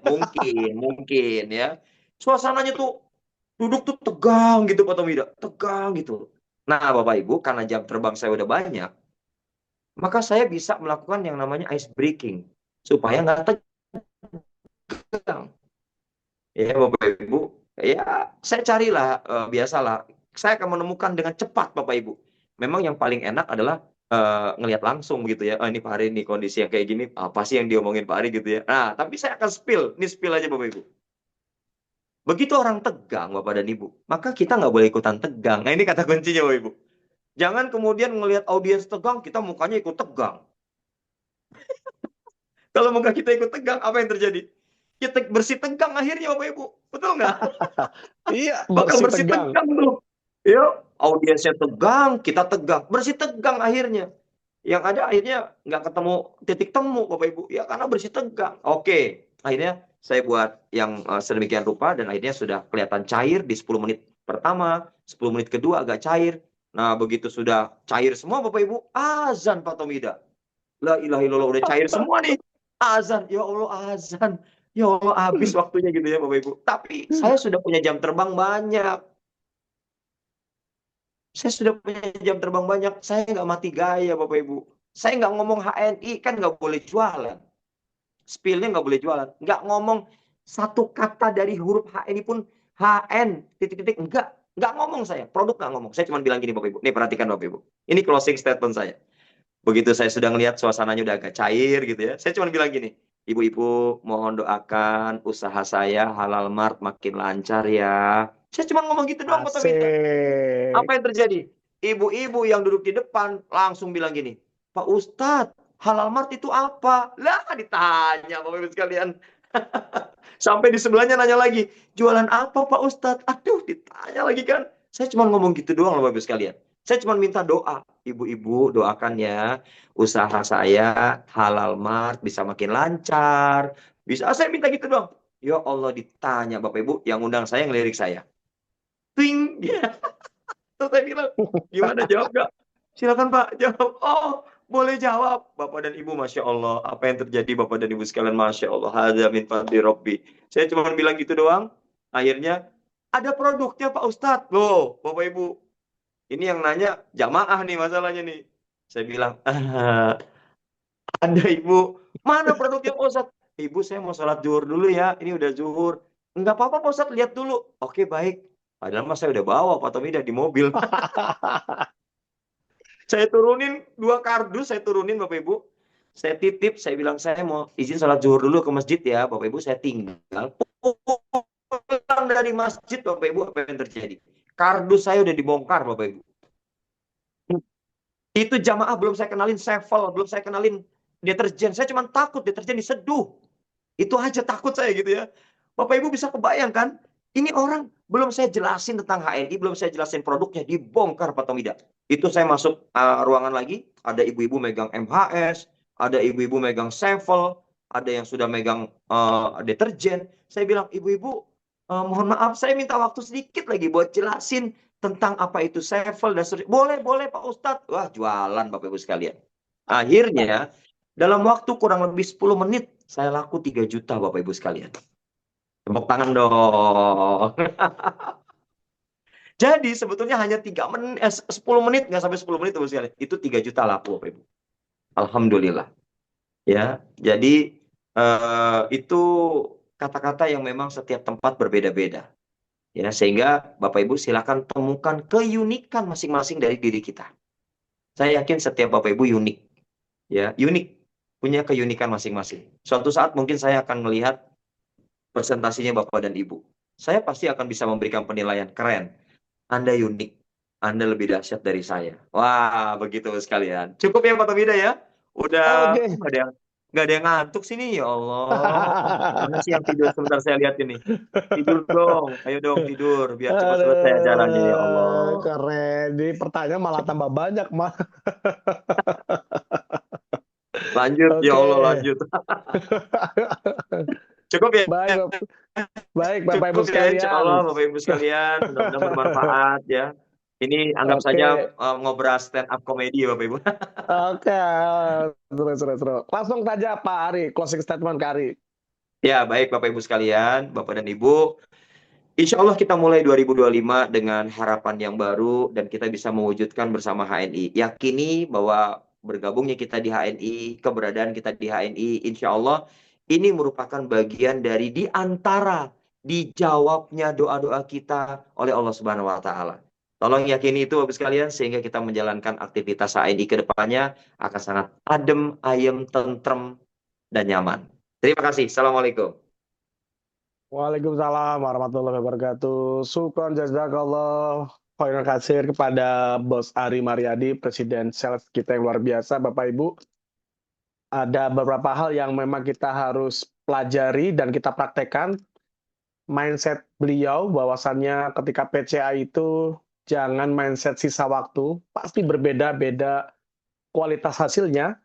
Mungkin ya. Suasananya tuh duduk tuh tegang gitu Pak Tomida, tegang gitu. Nah Bapak Ibu, karena jam terbang saya udah banyak, maka saya bisa melakukan yang namanya ice breaking supaya nggak tegang. Ya Bapak Ibu, ya saya carilah biasalah. Saya akan menemukan dengan cepat Bapak Ibu. Memang yang paling enak adalah ngelihat langsung gitu ya. Oh, ini Pak Ari nih kondisi yang kayak gini, apa sih yang diomongin Pak Ari gitu ya. Nah, tapi saya akan spill aja Bapak Ibu. Begitu orang tegang Bapak dan Ibu, maka kita nggak boleh ikutan tegang. Nah ini kata kuncinya Bapak Ibu. Jangan kemudian ngelihat audiens tegang, kita mukanya ikut tegang. Kalau muka kita ikut tegang, apa yang terjadi? Kita bersih tegang akhirnya Bapak Ibu. Betul nggak? Iya, Bakal bersih bersih tegang. tegang tuh. Ya, audiensnya tegang, kita tegang. Bersih tegang akhirnya. Yang ada akhirnya nggak ketemu titik temu Bapak Ibu. Ya karena bersih tegang. Oke, akhirnya saya buat yang sedemikian rupa dan akhirnya sudah kelihatan cair di 10 menit pertama, 10 menit kedua agak cair. Nah, begitu sudah cair semua Bapak Ibu, azan Pak Tomida. La ilaha illallah, udah cair semua nih. Azan, ya Allah azan. Ya Allah habis waktunya gitu ya Bapak Ibu. Tapi saya sudah punya jam terbang banyak. Saya sudah punya jam terbang banyak. Saya nggak mati gaya Bapak Ibu. Saya nggak ngomong HNI, kan nggak boleh jualan. Spillnya nggak boleh jualan. Nggak ngomong satu kata dari huruf HNI pun, HN, titik-titik. Nggak ngomong saya. Produk nggak ngomong. Saya cuma bilang gini Bapak Ibu. Nih perhatikan Bapak Ibu. Ini closing statement saya. Begitu saya sudah ngelihat suasananya udah agak cair gitu ya. Saya cuma bilang gini. Ibu-ibu mohon doakan usaha saya Halal Mart makin lancar ya. Saya cuma ngomong gitu doang Pak Tomita. Asik. Apa yang terjadi? Ibu-ibu yang duduk di depan langsung bilang gini, Pak Ustadz, halal mart itu apa? Lah ditanya Bapak Ibu sekalian. Sampai di sebelahnya nanya lagi, jualan apa Pak Ustadz? Aduh ditanya lagi kan. Saya cuma ngomong gitu doang loh Bapak Ibu sekalian. Saya cuma minta doa. Ibu-ibu doakan ya, usaha saya Halal Mart bisa makin lancar. Bisa, saya minta gitu doang. Ya Allah ditanya Bapak Ibu, yang undang saya ngelirik saya. Ting. Terus saya bilang, gimana jawab gak? Silakan Pak, jawab. Oh, boleh jawab. Bapak dan Ibu, Masya Allah. Apa yang terjadi Bapak dan Ibu sekalian, Masya Allah. Hadza min fadli Rabbi. Saya cuma bilang gitu doang. Akhirnya, ada produknya Pak Ustadz. Loh, Bapak Ibu. Ini yang nanya, jamaah nih masalahnya nih. Saya bilang, ada Ibu. Mana produknya Pak Ustadz? Ibu, saya mau sholat zuhur dulu ya. Ini udah zuhur. Enggak apa-apa Pak Ustadz, lihat dulu. Oke, baik. Padahal mas saya udah bawa Pak Tomidah di mobil. Saya turunin 2 kardus, saya turunin Bapak Ibu. Saya titip, saya bilang saya mau izin sholat zuhur dulu ke masjid ya. Bapak Ibu saya tinggal. Pulang dari masjid Bapak Ibu, apa yang terjadi? Kardus saya udah dibongkar Bapak Ibu. Itu jamaah belum saya kenalin sevel, belum saya kenalin deterjen. Saya cuma takut deterjen diseduh. Itu aja takut saya gitu ya. Bapak Ibu bisa kebayangkan, ini orang belum saya jelasin tentang HNI, belum saya jelasin produknya, dibongkar Pak Tomida. Itu saya masuk ruangan lagi, ada ibu-ibu megang MHS, ada ibu-ibu megang sevel, ada yang sudah megang deterjen. Saya bilang, ibu-ibu, mohon maaf, saya minta waktu sedikit lagi buat jelasin tentang apa itu sevel dan boleh, boleh Pak Ustadz. Wah, jualan Bapak Ibu sekalian. Akhirnya, dalam waktu kurang lebih 10 menit, saya laku 3 juta Bapak Ibu sekalian. Tepuk tangan dong. Jadi sebetulnya hanya 10 menit, nggak sampai 10 menit Bapak sekalian. Itu 3 juta laku Bapak Ibu. Alhamdulillah. Ya, jadi itu kata-kata yang memang setiap tempat berbeda-beda. Ya, sehingga Bapak Ibu silakan temukan keunikan masing-masing dari diri kita. Saya yakin setiap Bapak Ibu unik. Ya, unik, punya keunikan masing-masing. Suatu saat mungkin saya akan melihat presentasinya Bapak dan Ibu. Saya pasti akan bisa memberikan penilaian keren. Anda unik. Anda lebih dahsyat dari saya. Wah, begitu sekalian. Cukup ya Pak Tomida ya? Udah Oke. nggak ada yang ngantuk sini ya Allah. Mana sih yang tidur sebentar saya lihat ini. Tidur dong, ayo dong tidur biar cepat selesai acaranya ya Aduh, Allah. keren. Di pertanyaan malah tambah banyak, mah. Lanjut ya Oke. Allah lanjut. Cukup ya? Baik, baik Bapak Ibu Cukup ya insya Allah sekalian. Bapak Ibu sekalian. Mudah-mudahan bermanfaat ya. Ini anggap saja Oke. ngobrol stand up komedi ya Bapak Ibu. Oke. Terus, terus, terus. Langsung saja Pak Ari, closing statement Kak Ari. Ya baik Bapak Ibu sekalian, Bapak dan Ibu. Insya Allah kita mulai 2025 dengan harapan yang baru dan kita bisa mewujudkan bersama HNI. Yakini bahwa bergabungnya kita di HNI, keberadaan kita di HNI, insya Allah ini merupakan bagian dari di antara dijawabnya doa-doa kita oleh Allah Subhanahu wa Ta'ala. Tolong yakini itu Bapak sekalian sehingga kita menjalankan aktivitas HNI ke depannya akan sangat adem, ayem, tentrem, dan nyaman. Terima kasih. Assalamualaikum. Waalaikumsalam warahmatullahi wabarakatuh. Syukron jazakallah khairan kasir kepada Bos Ari Mariadi, Presiden Sales kita yang luar biasa, Bapak Ibu. Ada beberapa hal yang memang kita harus pelajari dan kita praktekkan. Mindset beliau bahwasannya ketika PCA itu jangan mindset sisa waktu, pasti berbeda-beda kualitas hasilnya.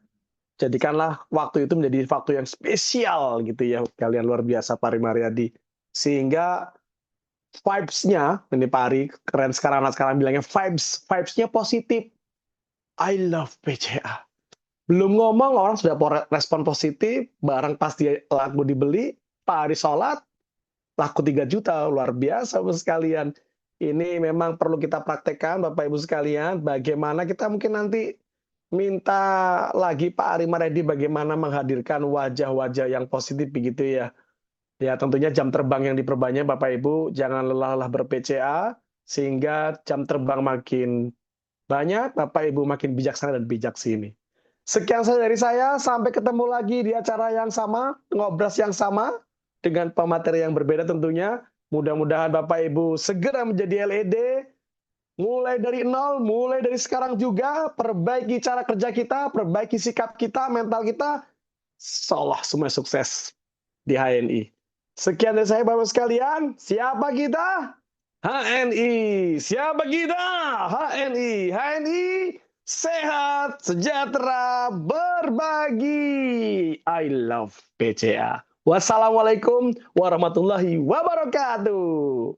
Jadikanlah waktu itu menjadi waktu yang spesial gitu ya, kalian luar biasa Pak Ari Mariadi. Sehingga vibes-nya, ini Pak Ari, keren sekarang, anak sekarang bilangnya vibes-nya positif. I love PCA. Belum ngomong, orang sudah respon positif, barang pasti laku dibeli, Pak Ari sholat, laku 3 juta, luar biasa Bapak sekalian. Ini memang perlu kita praktekkan Bapak Ibu sekalian, bagaimana kita mungkin nanti minta lagi Pak Ari Mariadi bagaimana menghadirkan wajah-wajah yang positif begitu ya. Ya tentunya jam terbang yang diperbanyak Bapak Ibu, jangan lelah-lelah ber-PCA, sehingga jam terbang makin banyak, Bapak Ibu makin bijaksana dan bijak sini. Sekian saja dari saya, sampai ketemu lagi di acara yang sama, ngobras yang sama, dengan pemateri yang berbeda tentunya. Mudah-mudahan Bapak Ibu segera menjadi LED, mulai dari nol, mulai dari sekarang juga, perbaiki cara kerja kita, perbaiki sikap kita, mental kita, seolah semua sukses di HNI. Sekian dari saya Bapak sekalian, siapa kita? HNI. Siapa kita? HNI. HNI sehat, sejahtera, berbagi. I love PCA. Wassalamualaikum warahmatullahi wabarakatuh.